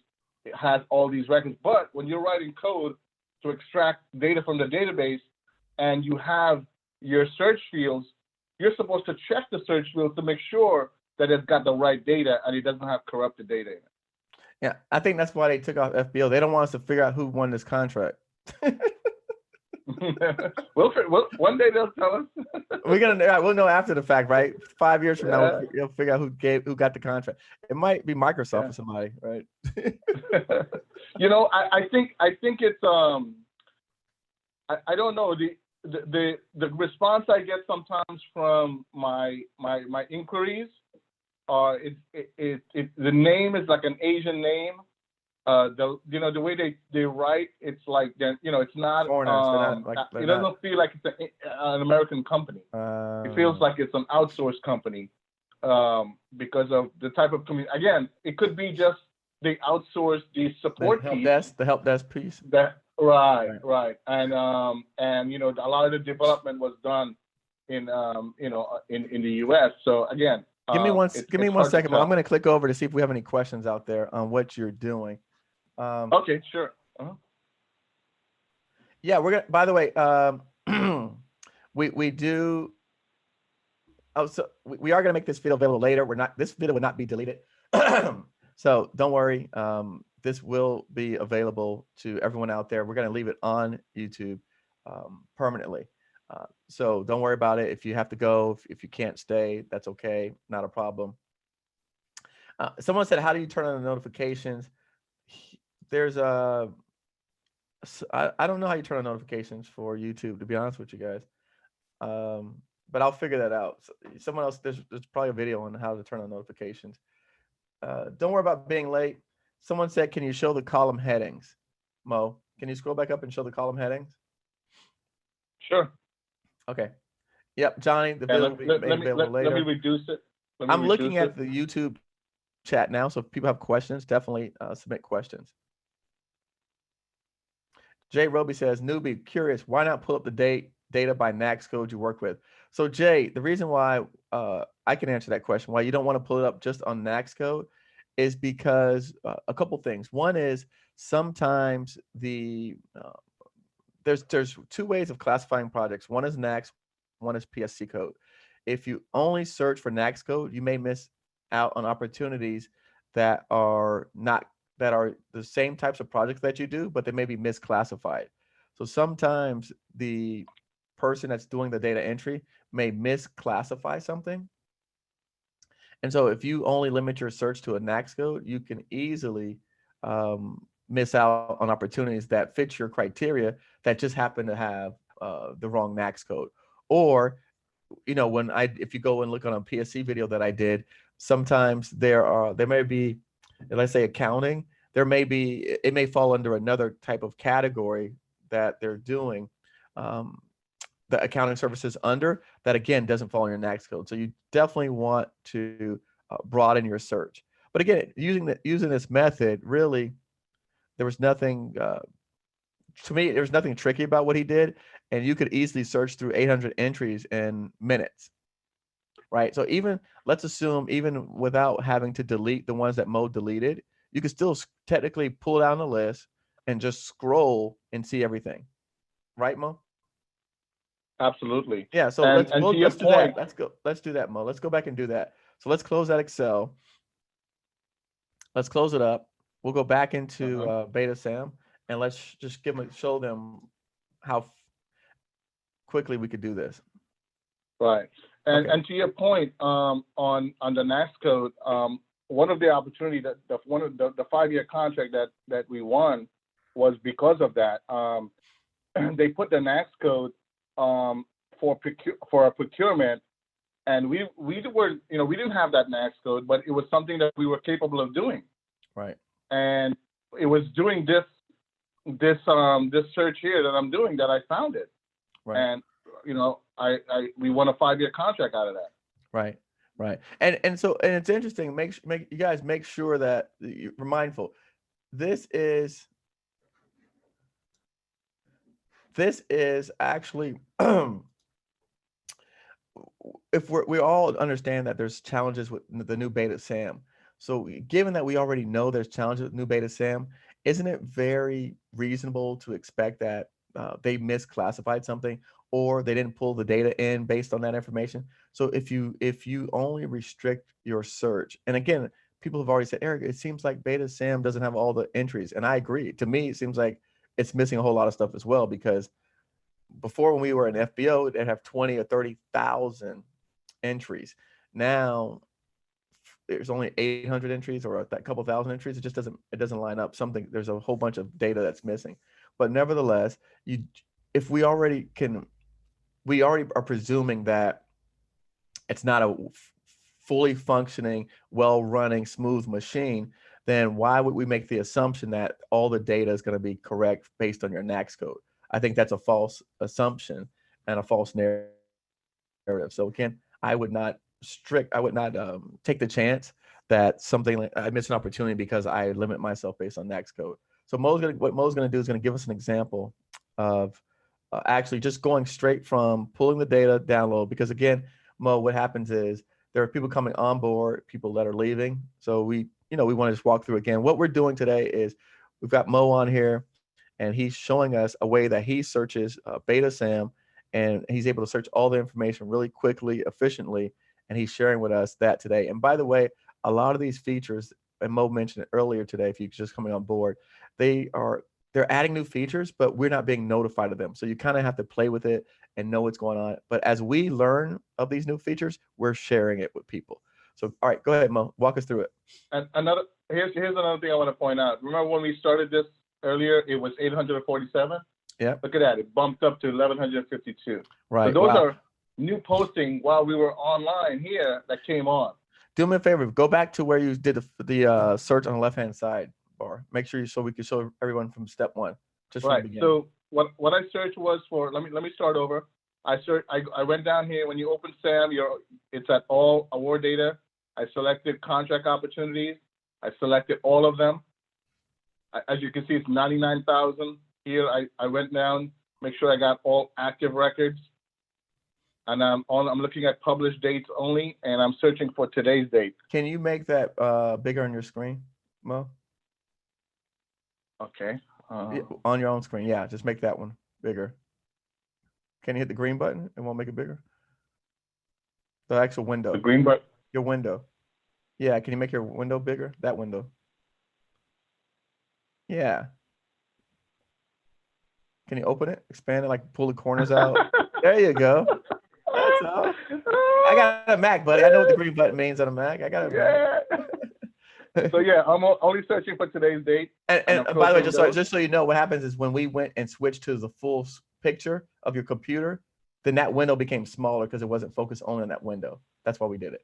has all these records. But when you're writing code to extract data from the database, and you have your search fields, you're supposed to check the search fields to make sure that it's got the right data and it doesn't have corrupted data in it. Yeah, I think that's why they took off FBO. They don't want us to figure out who won this contract. One day they'll tell us. We'll know after the fact, right? 5 years from now, Yeah, we'll figure out who got the contract. It might be Microsoft yeah. or somebody, right? I think it's I don't know, the response I get sometimes from my inquiries the name is like an Asian name. The way they write, it's like it's not Foreigners, they're not like it doesn't feel like it's an American company. It feels like it's an outsourced company because of the type of community. Again, it could be just they outsource the support piece. the help desk piece. Right, and a lot of the development was done in in the U.S. So again, Give me one hard to second. I'm tell. going to click over to see if we have any questions out there on what you're doing. Okay, sure. Uh-huh. Yeah, we're gonna. By the way, we do. Oh, so we are going to make this video available later. This video will not be deleted. So don't worry. This will be available to everyone out there. We're going to leave it on YouTube permanently. So don't worry about it. If you have to go, if you can't stay, that's okay. Not a problem. Someone said, how do you turn on the notifications? There's a, I don't know how you turn on notifications for YouTube, to be honest with you guys. But I'll figure that out. So, someone else, there's probably a video on how to turn on notifications. Don't worry about being late. Someone said, can you show the column headings? Mo, can you scroll back up and show the column headings? Sure. Okay. Yep, Johnny, the video will be made available later. Let me reduce it. I'm looking at the YouTube chat now, so if people have questions, definitely submit questions. Jay Roby says, newbie, curious, why not pull up the data by NAICS code you work with? So Jay, the reason why I can answer that question, why you don't want to pull it up just on NAICS code, is because a couple things. One is sometimes there's two ways of classifying projects. One is NAICS, one is PSC code. If you only search for NAICS code, you may miss out on opportunities that are the same types of projects that you do, but they may be misclassified. So sometimes the person that's doing the data entry may misclassify something. And so if you only limit your search to a NAICS code, you can easily miss out on opportunities that fit your criteria that just happen to have the wrong NAICS code. Or, if you go and look on a PSC video that I did, sometimes there may be, let's say accounting, it may fall under another type of category that they're doing the accounting services under that, again, doesn't fall in your NAICS code. So you definitely want to broaden your search. But again, using this method, really, there was nothing, to me, there was nothing tricky about what he did. And you could easily search through 800 entries in minutes, right? So let's assume, even without having to delete the ones that Mo deleted, you could still technically pull down the list and just scroll and see everything. Right, Mo? Absolutely. Yeah, so let's do that. Let's do that, Mo. Let's go back and do that. So let's close that Excel. Let's close it up. We'll go back into Beta.sam and let's just show them how quickly we could do this. Right. And to your point on the NAICS code, one of the opportunities one of the 5-year contract that we won was because of that. they put the NAICS code for a procurement, and we were, we didn't have that NAICS code, but it was something that we were capable of doing. Right. And it was doing this search here that I'm doing that I found it. Right. And we won a 5-year contract out of that. Right. Right. And it's interesting. You guys make sure that you're mindful. This is actually if we all understand that there's challenges with the new Beta.sam. So given that we already know there's challenges with new Beta.sam, isn't it very reasonable to expect that they misclassified something or they didn't pull the data in based on that information? So if you only restrict your search, and again, people have already said, Eric, it seems like Beta.sam doesn't have all the entries, and I agree. To me, it seems like it's missing a whole lot of stuff as well, because before, when we were in FBO, they'd have 20 or 30,000 entries. Now there's only 800 entries or a couple thousand entries. It just doesn't line up. There's a whole bunch of data that's missing. But nevertheless, if we already are presuming that it's not a fully functioning, well-running, smooth machine, then why would we make the assumption that all the data is going to be correct based on your NAICS code? I think that's a false assumption and a false narrative. So again, I would not take the chance that something like I miss an opportunity because I limit myself based on NAICS code. So what Mo's going to do is going to give us an example of actually just going straight from pulling the data download, because again, Mo, what happens is there are people coming on board, people that are leaving. So we want to just walk through again. What we're doing today is we've got Mo on here, and he's showing us a way that he searches Beta.sam, and he's able to search all the information really quickly, efficiently, and he's sharing with us that today. And by the way, a lot of these features, and Mo mentioned it earlier today, if you're just coming on board, they're adding new features, but we're not being notified of them. So you kind of have to play with it and know what's going on. But as we learn of these new features, we're sharing it with people. So, all right, go ahead, Mo. Walk us through it. And here's another thing I want to point out. Remember when we started this earlier, it was 847? Yeah. Look at that. It bumped up to 1152. Right. So those are new posting while we were online here that came on. Do me a favor. Go back to where you did the search on the left-hand side bar. Make sure so we can show everyone from step one. Just from the beginning. So what I searched was for, let me start over. I went down here. When you open SAM, it's at all award data. I selected contract opportunities. I selected all of them. As you can see, it's 99,000. Here, I went down, make sure I got all active records. And I'm looking at published dates only, and I'm searching for today's date. Can you make that bigger on your screen, Mo? Okay. On your own screen, yeah. Just make that one bigger. Can you hit the green button? It won't make it bigger? The actual window. The green button? Your window. Yeah, can you make your window bigger? That window. Yeah. Can you open it? Expand it, like pull the corners out? There you go. That's all. I got a Mac, buddy. I know what the green button means on a Mac. I got a Mac. So yeah, I'm only searching for today's date. And by the way, just so you know, what happens is when we went and switched to the full picture of your computer, then that window became smaller because it wasn't focused only on that window. That's why we did it.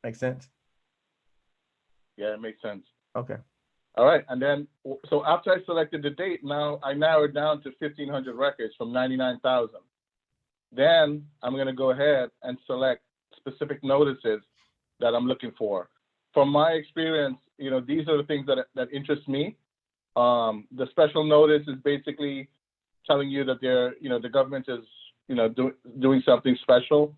Make sense? Yeah, it makes sense. Okay. All right, and then, so after I selected the date, now I narrowed down to 1,500 records from 99,000. Then I'm going to go ahead and select specific notices that I'm looking for. From my experience, these are the things that interest me. The special notice is basically telling you that the government is, doing something special.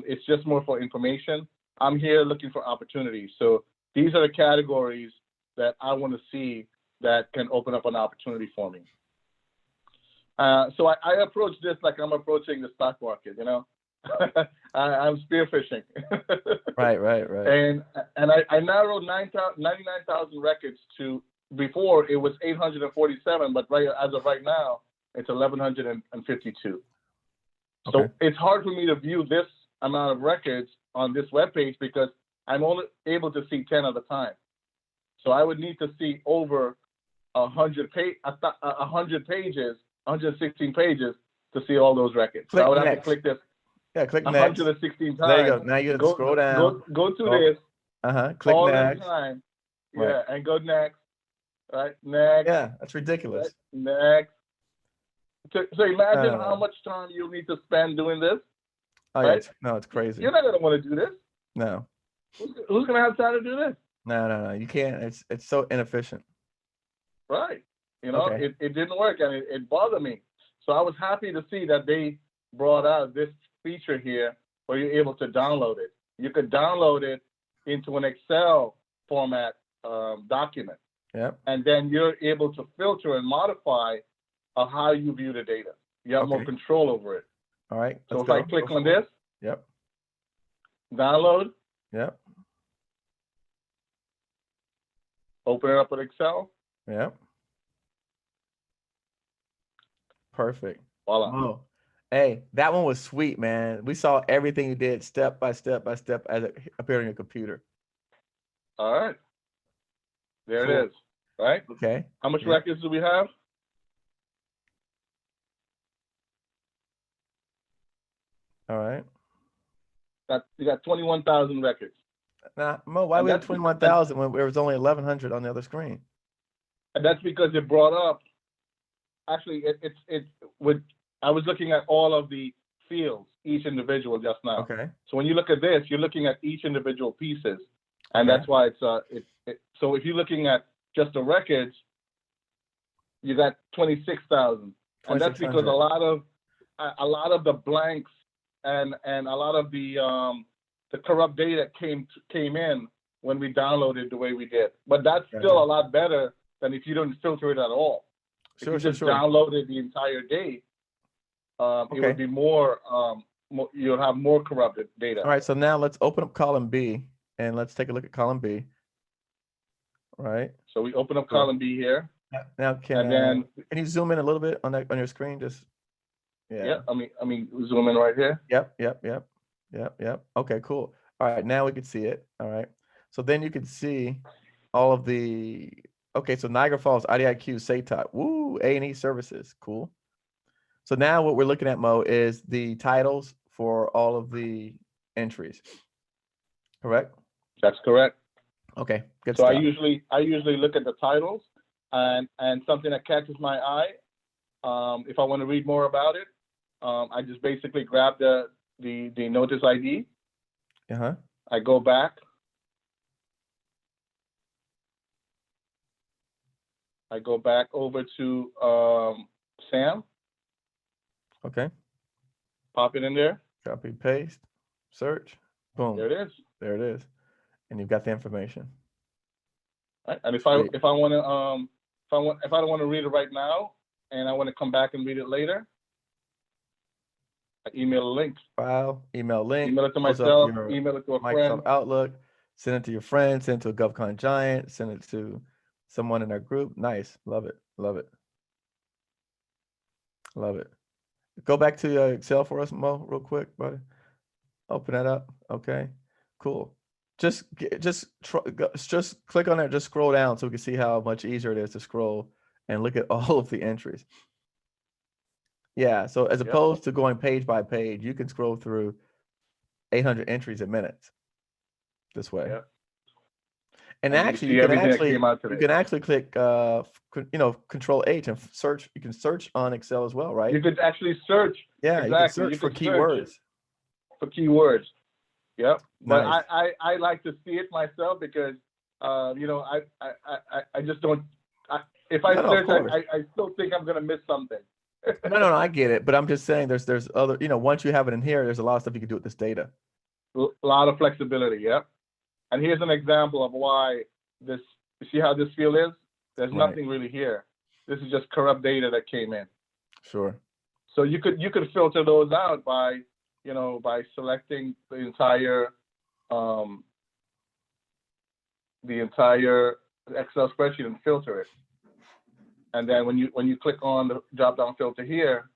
It's just more for information. I'm here looking for opportunities. So these are the categories that I want to see that can open up an opportunity for me. So I approach this like I'm approaching the stock market, I'm spearfishing. Right. And I narrowed 99,000 records to, before it was 847, but as of right now, it's 1,152. Okay. So it's hard for me to view this amount of records on this webpage because I'm only able to see 10 at a time. So I would need to see over 100 pages, 116 pages to see all those records. So I Click would have to next. click this Yeah, click next. 116 There you go. times. Now you got to scroll down. Go through Oh, this click all next. in time. Right. Yeah, and go next. Right, next. Yeah, that's ridiculous. Right, next. So imagine how Uh, much time you need to spend doing this. oh yeah, Right? it's crazy. You're not gonna want to do this. No, Who's gonna have time to do this? no. You can't. It's so inefficient. Right. You know, Okay. it didn't work, and it bothered me. So I was happy to see that they brought out this feature here where you're able to download it. You could download it into an Excel format document, Yep. and then you're able to filter and modify how you view the data. You have more Okay. control over it. All right. So Let's if go. I click Go on for it. this, Yep. download, Yep. open it up with Excel, Yep. Perfect. voila. Oh, hey, that one was sweet, man. We saw everything you did step by step by step as it appeared on your computer. All right. There Cool. it is. Right? Okay. How much Yep. records do we have? All right. You got 21,000 records. Now, Mo, why And we have that's 21,000 when there was only 1,100 on the other screen? and that's because it brought up. Actually, I was looking at all of the fields, each individual just now. Okay. So when you look at this, you're looking at each individual pieces, and Okay. that's why so if you're looking at just the records, you got 26,000, and that's because 2,600. a lot of the blanks and a lot of the corrupt data came in when we downloaded the way we did. But that's still a lot better than if you don't filter it at all. If you just downloaded the entire day, it would be more, you'll have more corrupted data. All right, so now let's open up column B and let's take a look at column B. Right. So we open up column B here. Now can you zoom in a little bit on your screen? Just yeah. I mean zoom in right here. Yep. Okay, cool. All right, now we can see it. All right. So then you can see all of the so Niagara Falls, IDIQ, SATOT, woo, A&E services, cool. So now what we're looking at, Mo, is the titles for all of the entries. Correct? That's correct. Okay, good so stuff. I usually look at the titles and something that catches my eye. If I want to read more about it, I just basically grab the notice ID. I go back. I go back over to SAM. Okay. Pop it in there. Copy, paste, search, boom. There it is. There it is, and you've got the information. Right. And if I want to if I don't want to read it right now, and I want to come back and read it later, I email a link. File, email link. Email it to myself. Email it to a Microsoft friend. Outlook. Send it to your friend. Send it to a GovCon giant. Send it to someone in our group. Nice. Love it. Love it. Love it. Go back to Excel for us, Mo, real quick, buddy. Open that up. Okay. Cool. Just click on it. Just scroll down so we can see how much easier it is to scroll and look at all of the entries. Yeah. So as opposed to going page by page, you can scroll through 800 entries a minute this way. Yep. And actually, you can actually click, Control H and search. You can search on Excel as well, right? You could actually search. Yeah, exactly. You can search for keywords. For keywords. Yep. But Nice. I like to see it myself because I just don't. If I search, I still think I'm gonna miss something. No, I get it, but I'm just saying there's other. Once you have it in here, there's a lot of stuff you can do with this data. A lot of flexibility. Yep. And here's an example of why this. You see how this field is? There's nothing really here. This is just corrupt data that came in. Sure. So you could filter those out by selecting the entire Excel spreadsheet and filter it. And then when you click on the drop down filter here,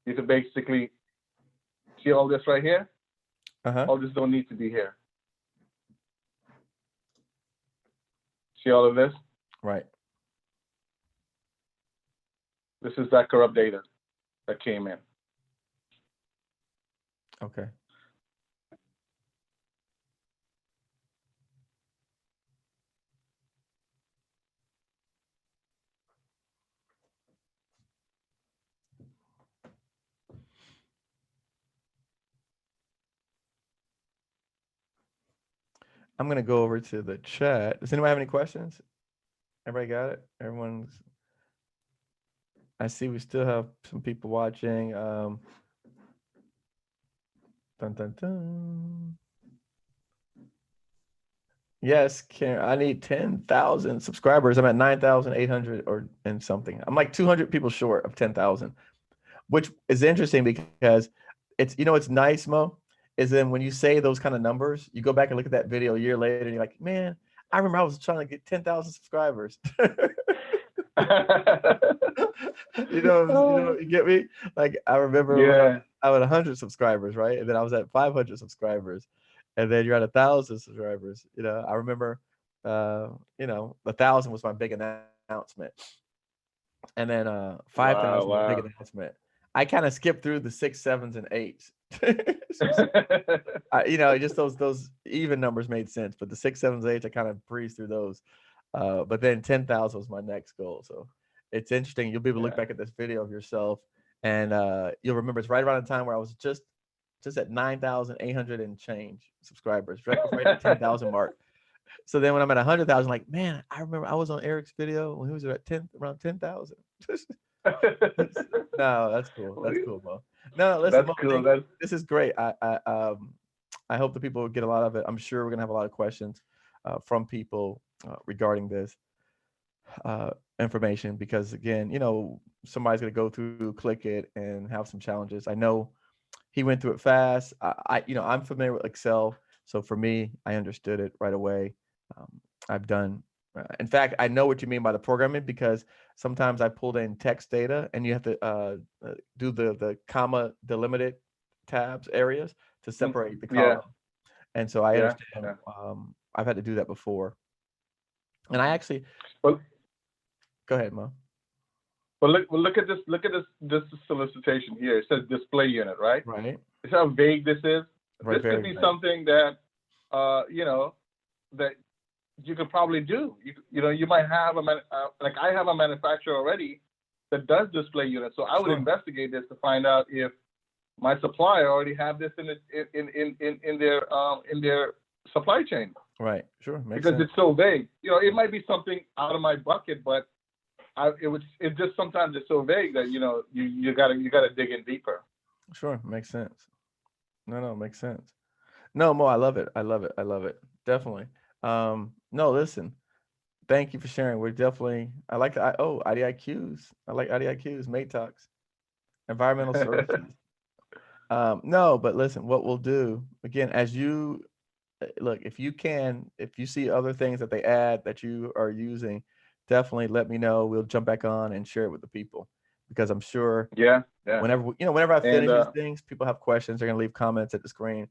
you could basically see all this right here. All this don't need to be here. See all of this? Right. This is that corrupt data that came in. Okay. I'm gonna go over to the chat. Does anyone have any questions? Everybody got it? Everyone's. I see we still have some people watching. Dun, dun, dun. Yes, Karen, I need 10,000 subscribers. I'm at 9,800 or and something. I'm like 200 people short of 10,000, which is interesting because it's, it's nice, Mo, is then when you say those kind of numbers, you go back and look at that video a year later and you're like, man, I remember I was trying to get 10,000 subscribers. You get me? Like I remember when Yeah. I was 100 subscribers, right? And then I was at 500 subscribers, and then you're at 1,000 subscribers. I remember, 1,000 was my big announcement, and then 5,000 was a big Wow. announcement. I kind of skipped through the 6, 7s, and 8s. Just those even numbers made sense, but the 6, 7s, 8s, I kind of breezed through those. But then 10,000 was my next goal. So it's interesting. You'll be able to look back at this video of yourself, and you'll remember it's right around the time where I was just at 9,800 and change subscribers, right at 10,000 mark. So then when I'm at 100,000, like, man, I remember I was on Eric's video when he was at around 10,000. No, that's cool. That's cool, Mo. No, listen, That's Mo, cool. this is great. I hope the people get a lot of it. I'm sure we're gonna have a lot of questions from people regarding this information because again, somebody's gonna go through, click it, and have some challenges. I know he went through it fast. I'm familiar with Excel, so for me, I understood it right away. I've done. In fact, I know what you mean by the programming because sometimes I pulled in text data, and you have to do the comma delimited tabs areas to separate the Yeah. column. And so I Yeah. understand. I've had to do that before, and I actually. Well, go ahead, Mo. Well, look at this. Look at this solicitation here. It says display unit, right? Right. See how vague this is. Right. This could be something that that you could probably do. You might have like I have a manufacturer already that does display units, so I would investigate this to find out if my supplier already have this in their supply chain. Right. Sure. Makes because sense. it's so vague. It might be something out of my bucket, but it's just sometimes it's so vague that you gotta dig in deeper. Sure, makes sense. No, makes sense. No, Mo, I love it. I love it. I love it. Definitely. No, listen. Thank you for sharing. We're definitely. I like the IDIQs. I like IDIQs. Mate talks. Environmental services. No, but listen. What we'll do again, as you look, if you see other things that they add that you are using, definitely let me know. We'll jump back on and share it with the people because I'm sure. Yeah. Whenever I finish And these things, people have questions. They're gonna leave comments at the screen.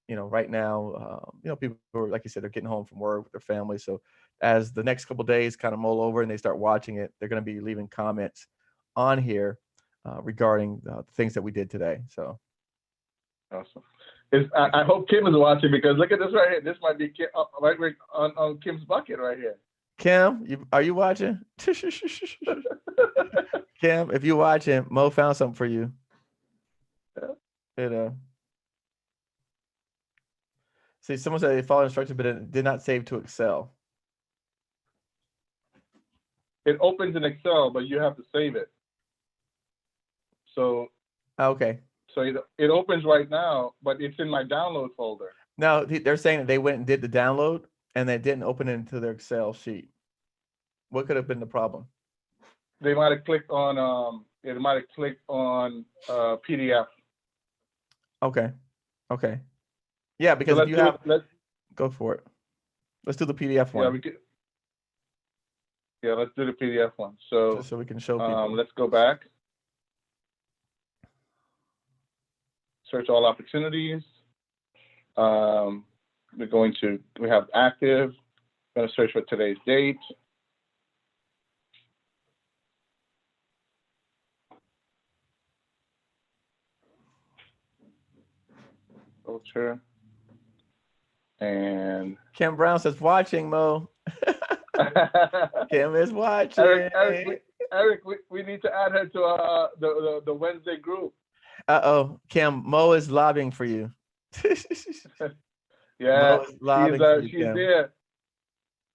Right now, people are, like you said, they're getting home from work with their family. So as the next couple of days kind of mull over and they start watching it, they're going to be leaving comments on here regarding the things that we did today. So awesome. I hope Kim is watching because look at this right here. This might be Kim, right on Kim's bucket right here. Kim, are you watching? Kim, if you're watching, Mo found something for you. See, someone said they followed instructions, but it did not save to Excel. It opens in Excel, but you have to save it. So okay. So it opens right now, but it's in my download folder. No, they're saying that they went and did the download and they didn't open it into their Excel sheet. What could have been the problem? They might have clicked on PDF. Okay. Yeah, because so if you have, go for it. Let's do the PDF one. Let's do the PDF one. So just so we can show people. Let's go back. Search all opportunities. We have active. Gonna search for today's date. Culture. And Kim Brown says watching, Mo. Kim is watching. Eric, we need to add her to the Wednesday group. Uh-oh, Kim, Mo is lobbying for you. Yeah, Mo is lobbying for you, she's Kim. there.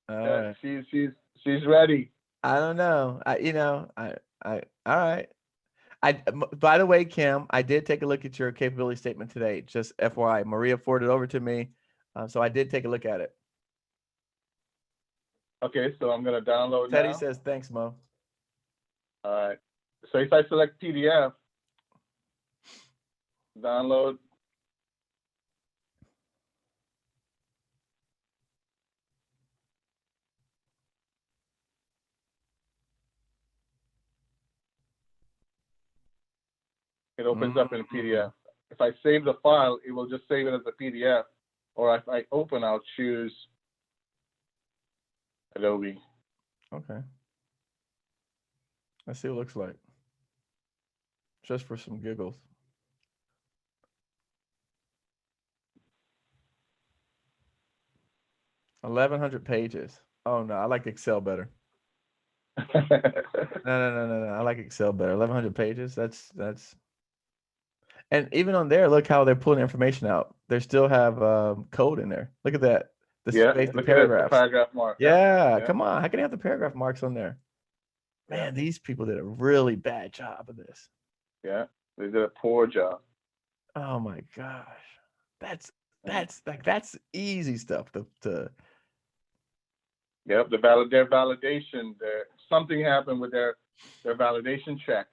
All right. She's ready. I don't know. All right. By the way, Kim, I did take a look at your capability statement today. Just FYI, Maria forwarded over to me, so I did take a look at it. Okay, so I'm gonna download Teddy now. says thanks, Mo. All right. So if I select PDF, download. It opens up in PDF. If I save the file, it will just save it as a PDF. Or if I open, I'll choose Adobe. Okay. Let's see what it looks like. Just for some giggles. 1,100 pages. Oh no, I like Excel better. No. I like Excel better. 1,100 pages. That's. And even on there, look how they're pulling information out. They still have code in there. Look at that. The space, the paragraphs. The paragraph mark. Yeah, come on. How can you have the paragraph marks on there? Yeah. Man, these people did a really bad job of this. Yeah, they did a poor job. Oh my gosh, that's easy stuff to. Yep, their validation. Something happened with their validation check.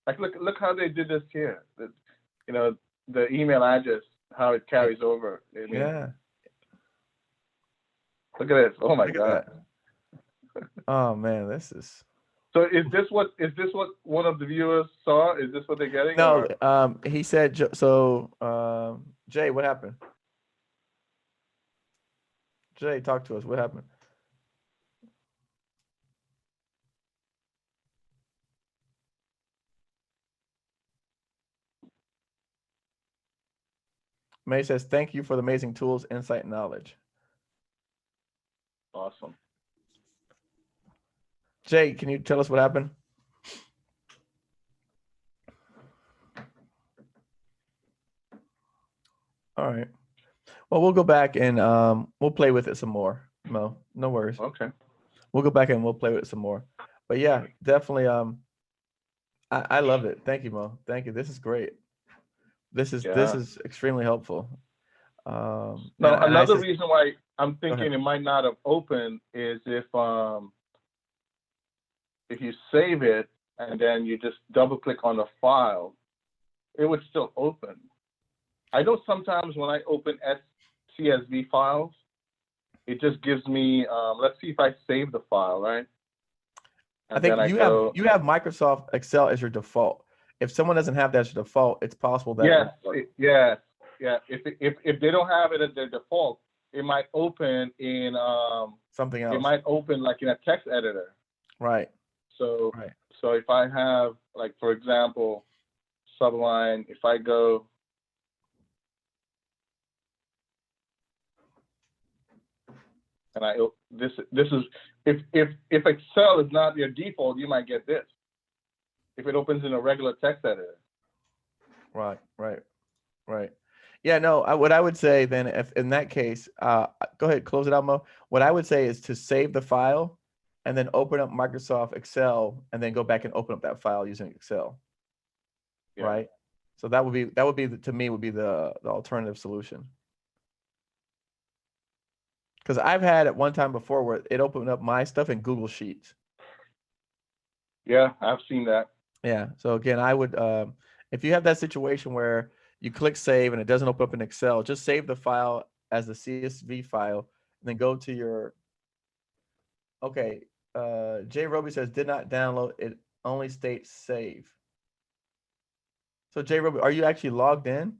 Like look how they did this here. The email address, how it carries over. I mean, Yeah. Look at this. Oh my God. Oh man, this is. So is this what one of the viewers saw? Is this what they're getting? No, he said so. Jay, what happened? Jay, talk to us. What happened? May says, thank you for the amazing tools, insight, and knowledge. Awesome. Jay, can you tell us what happened? All right. Well, we'll go back and we'll play with it some more, Mo. No worries. Okay. We'll go back and we'll play with it some more. But yeah, definitely. I love it. Thank you, Mo. Thank you. This is great. This is extremely helpful. Now, another reason why I'm thinking it might not have opened is if you save it and then you just double click on the file, it would still open. I know sometimes when I open CSV files, it just gives me, let's see if I save the file, right? And I think you have Microsoft Excel as your default. If someone doesn't have that as your default, it's possible that yeah. If they don't have it as their default, it might open in something else. It might open like in a text editor. Right. So if I have, like, for example, subline, if I go and this is if Excel is not your default, you might get this. If it opens in a regular text editor. Right. Yeah, no, what I would say then, if in that case, go ahead, close it out, Mo. What I would say is to save the file and then open up Microsoft Excel and then go back and open up that file using Excel. Yeah. Right. So that would be to me would be the alternative solution. Because I've had at one time before where it opened up my stuff in Google Sheets. Yeah, I've seen that. Yeah. So again, I would, if you have that situation where you click save and it doesn't open up in Excel, just save the file as a CSV file and then go to your, okay. Jay Roby says, did not download, it only states save. So Jay Roby, are you actually logged in?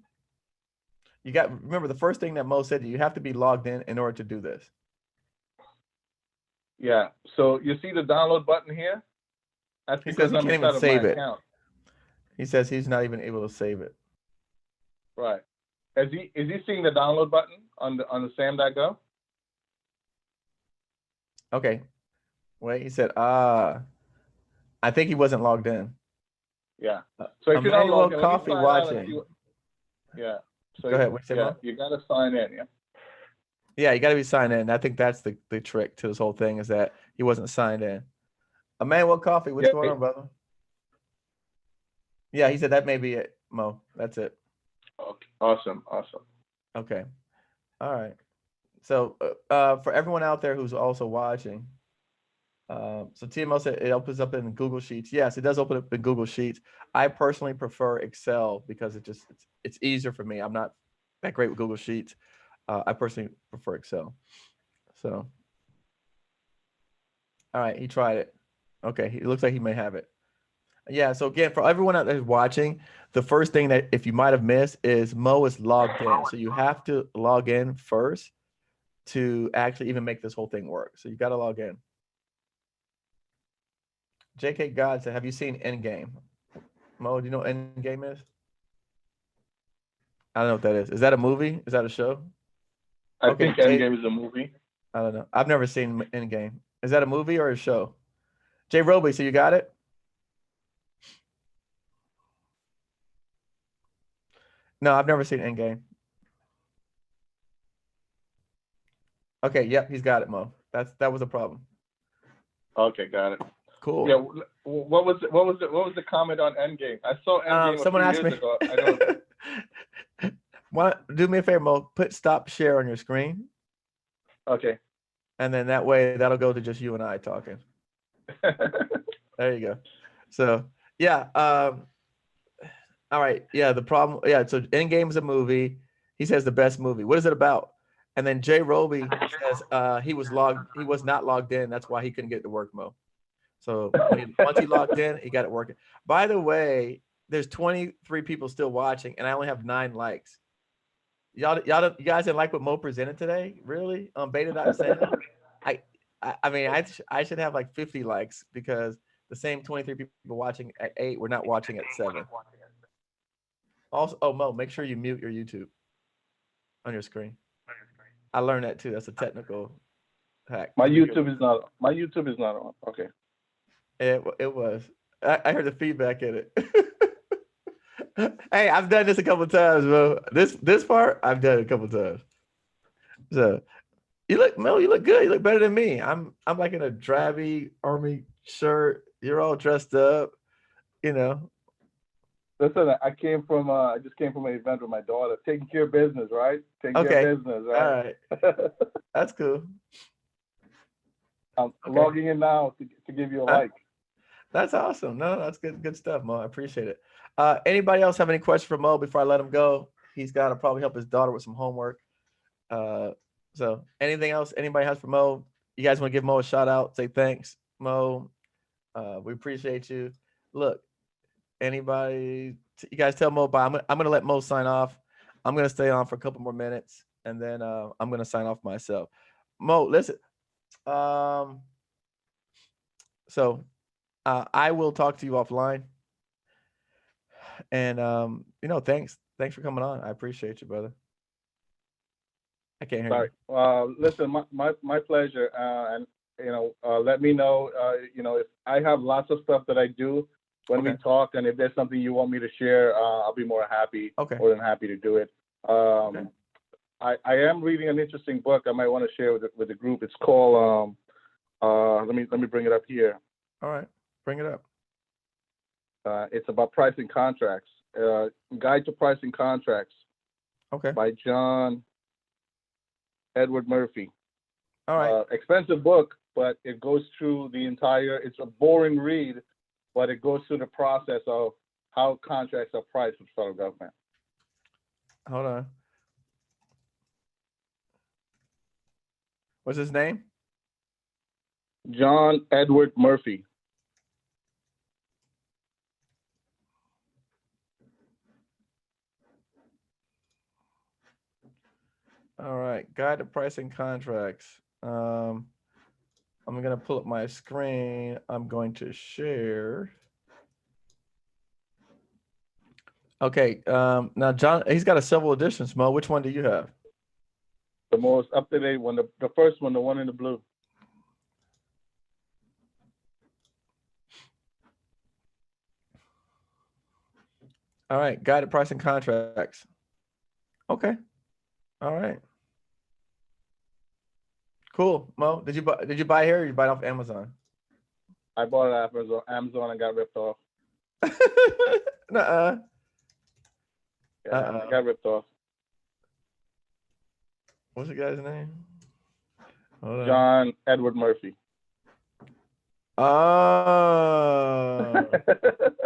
Remember the first thing that Mo said, you have to be logged in order to do this. Yeah. So you see the download button here? That's He says because he I'm can't even inside of my save it. account. He says he's not even able to save it. Right. Is he seeing the download button on the sam.gov? Okay. Wait, he said, I think he wasn't logged in. Yeah. So if you're not Emmanuel logged in, let me Coffee sign out and see watching. what. Yeah. So Go ahead. What you say, yeah, Mo? you gotta sign in. Yeah. Yeah, you got to be signed in. I think that's the trick to this whole thing is that he wasn't signed in. Emmanuel Coffee, what's Yeah. going on, brother? Yeah, he said that may be it, Mo. That's it. Okay. Awesome. Awesome. Okay. All right. So for everyone out there who's also watching, so TMO said it opens up in Google Sheets. Yes, it does open up in Google Sheets. I personally prefer Excel because it's easier for me. I'm not that great with Google Sheets. I personally prefer Excel. So, all right, he tried it. Okay, it looks like he may have it. Yeah. So again, for everyone out there watching, the first thing that if you might have missed is Mo is logged in. So you have to log in first to actually even make this whole thing work. So you got to log in. JK God said, have you seen Endgame? Mo, do you know what Endgame is? I don't know what that is. Is that a movie? Is that a show? I Okay, think Jay, Endgame is a movie. I don't know. I've never seen Endgame. Is that a movie or a show? Jay Roby, so you got it? No, I've never seen Endgame. Okay, yep, he's got it, Mo. That was a problem. Okay, got it. Cool. Yeah. What was the comment on Endgame? I saw Endgame a Someone few asked years me. ago. I don't. Do me a favor, Mo. Put stop share on your screen, Okay. and then that way that'll go to just you and I talking. There you go. So yeah, all right. Yeah, the problem. Yeah, so Endgame is a movie. He says the best movie. What is it about? And then Jay Roby says he was not logged in. That's why he couldn't get to work, Mo. So once he logged in, he got it working. By the way, there's 23 people still watching, and I only have 9 likes. You guys didn't like what Mo presented today? Really? On beta.sam? I mean, I should have like 50 likes because the same 23 people watching at 8 were not watching at 7. Also, oh Mo, make sure you mute your YouTube on your screen. I learned that too. That's a technical hack. My YouTube is not. My YouTube is not on. Okay. It was. I heard the feedback in it. Hey, I've done this a couple times, bro. This part I've done it a couple times. So you look, Mel, you look good. You look better than me. I'm like in a drabby army shirt. You're all dressed up, you know. Listen, I just came from an event with my daughter, taking care of business, right? Taking care Okay. of business, All right? right. That's cool. I'm Okay. logging in now to give you a like. That's awesome. No, that's good stuff, Mo. I appreciate it. Anybody else have any questions for Mo before I let him go? He's got to probably help his daughter with some homework. So anything else anybody has for Mo? You guys want to give Mo a shout out? Say thanks, Mo. We appreciate you. Look, anybody, you guys tell Mo bye. I'm gonna let Mo sign off. I'm gonna stay on for a couple more minutes, and then I'm gonna sign off myself. Mo, listen. So I will talk to you offline. And thanks for coming on. I appreciate you, brother. I can't hear Sorry. Listen, my pleasure. And let me know. If I have lots of stuff that I do when we talk, and if there's something you want me to share, I'll be more than happy to do it. I am reading an interesting book I might want to share with the group. It's called let me bring it up here. All right, bring it up. It's about pricing contracts. Guide to Pricing Contracts. Okay. By John Edward Murphy. All right. Expensive book, but it goes through the entire. It's a boring read, but it goes through the process of how contracts are priced with federal government. Hold on. What's his name? John Edward Murphy. All right. Guide to Pricing Contracts. I'm I'm going to pull up my screen. I'm going to share. Okay. Now, John, he's got a several editions, Mo. Which one do you have? The most up-to-date one, the first one, the one in the blue. All right. Guided pricing contracts. Okay. All right. Cool. Mo, did you buy here or you buy it off Amazon? I bought it off Amazon and got ripped off. Nuh-uh. Yeah, I got ripped off. What's the guy's name? John Edward Murphy. Oh,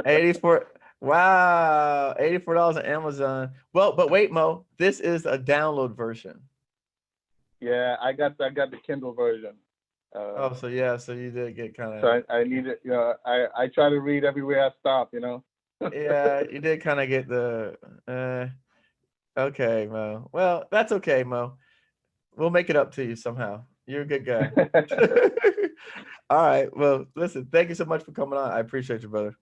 84. Wow, $84 on Amazon. Well, but wait, Mo, this is a download version. Yeah, I got the Kindle version. Oh, so yeah, so you did get kind of. So I need it. You know, I try to read everywhere I stop. You know. Yeah, you did kind of get the. Okay, Mo. Well, that's okay, Mo. We'll make it up to you somehow. You're a good guy. All right. Well, listen, thank you so much for coming on. I appreciate you, brother.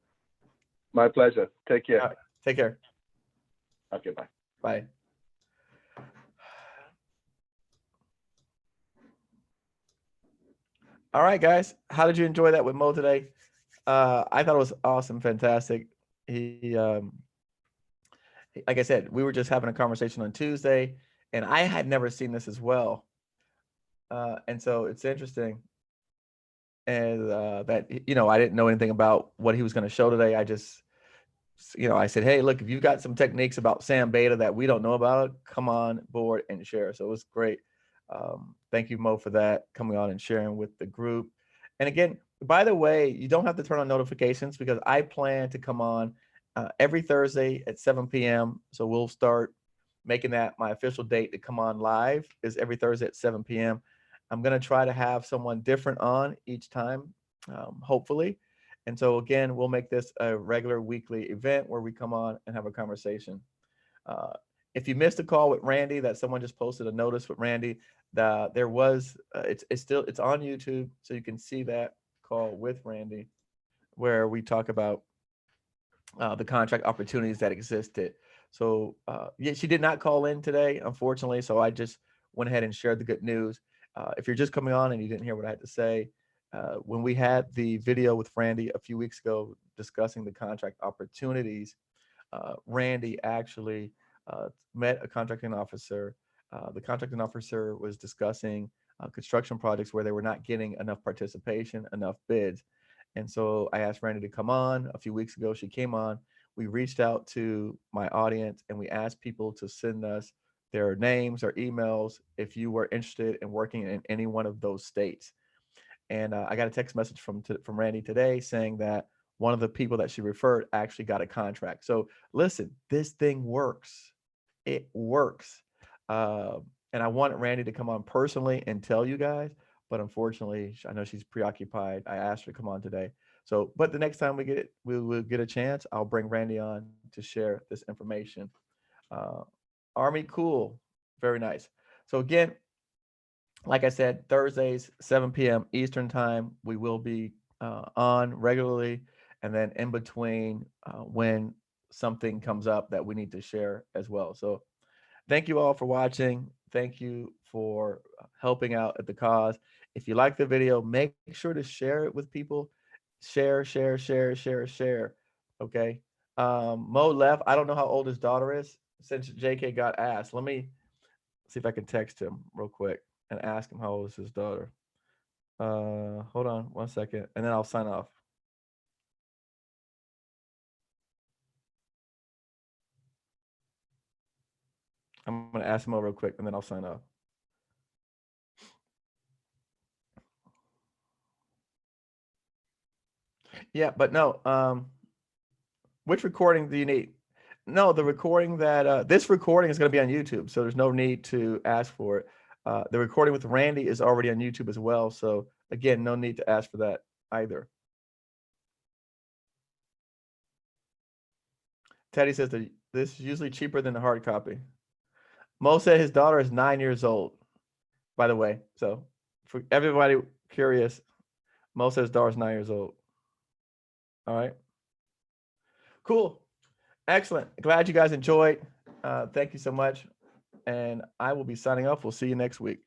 My pleasure. Take care. All right, take care. Okay, bye. Bye. All right, guys. How did you enjoy that with Mo today? I thought it was awesome, fantastic. He, like I said, we were just having a conversation on Tuesday, and I had never seen this as well. And so it's interesting. And that, I didn't know anything about what he was going to show today. I just, I said, hey, look, if you've got some techniques about SAM beta that we don't know about, come on board and share. So it was great. Thank you, Mo, for that, coming on and sharing with the group. And again, by the way, you don't have to turn on notifications because I plan to come on every Thursday at 7 p.m. So we'll start making that my official date to come on live is every Thursday at 7 p.m. I'm going to try to have someone different on each time, hopefully. And so again, we'll make this a regular weekly event where we come on and have a conversation. If you missed a call with Randy, that someone just posted a notice with Randy, there was it's on YouTube, so you can see that call with Randy, where we talk about the contract opportunities that existed. So yeah, she did not call in today, unfortunately. So I just went ahead and shared the good news. If you're just coming on and you didn't hear what I had to say, when we had the video with Randy a few weeks ago discussing the contract opportunities, Randy actually met a contracting officer. The contracting officer was discussing construction projects where they were not getting enough participation, enough bids. And so I asked Randy to come on a few weeks ago. She came on. We reached out to my audience and we asked people to send us their names or emails if you were interested in working in any one of those states. And I got a text message from Randy today saying that one of the people that she referred actually got a contract. So listen, this thing works. It works. And I wanted Randy to come on personally and tell you guys, but unfortunately, I know she's preoccupied. I asked her to come on today. So, but the next time we will get a chance, I'll bring Randy on to share this information. Army, cool. Very nice. So again, like I said, Thursdays, 7 p.m. Eastern time, we will be on regularly. And then in between, when something comes up that we need to share as well. So thank you all for watching. Thank you for helping out at the cause. If you like the video, make sure to share it with people. Share, share, share, share, share. Okay. Mo left. I don't know how old his daughter is since JK got asked. Let me see if I can text him real quick and ask him how old is his daughter. Hold on 1 second, and then I'll sign off. I'm gonna ask him real quick, and then I'll sign off. Yeah, but no. Which recording do you need? No, the recording that this recording is going to be on YouTube, so there's no need to ask for it. The recording with Randy is already on YouTube as well, so again, no need to ask for that either. Teddy says that this is usually cheaper than the hard copy. Mo said his daughter is 9 years old, by the way. So for everybody curious, Mo says Dar's 9 years old. All right. Cool. Excellent. Glad you guys enjoyed. Thank you so much. And I will be signing off. We'll see you next week.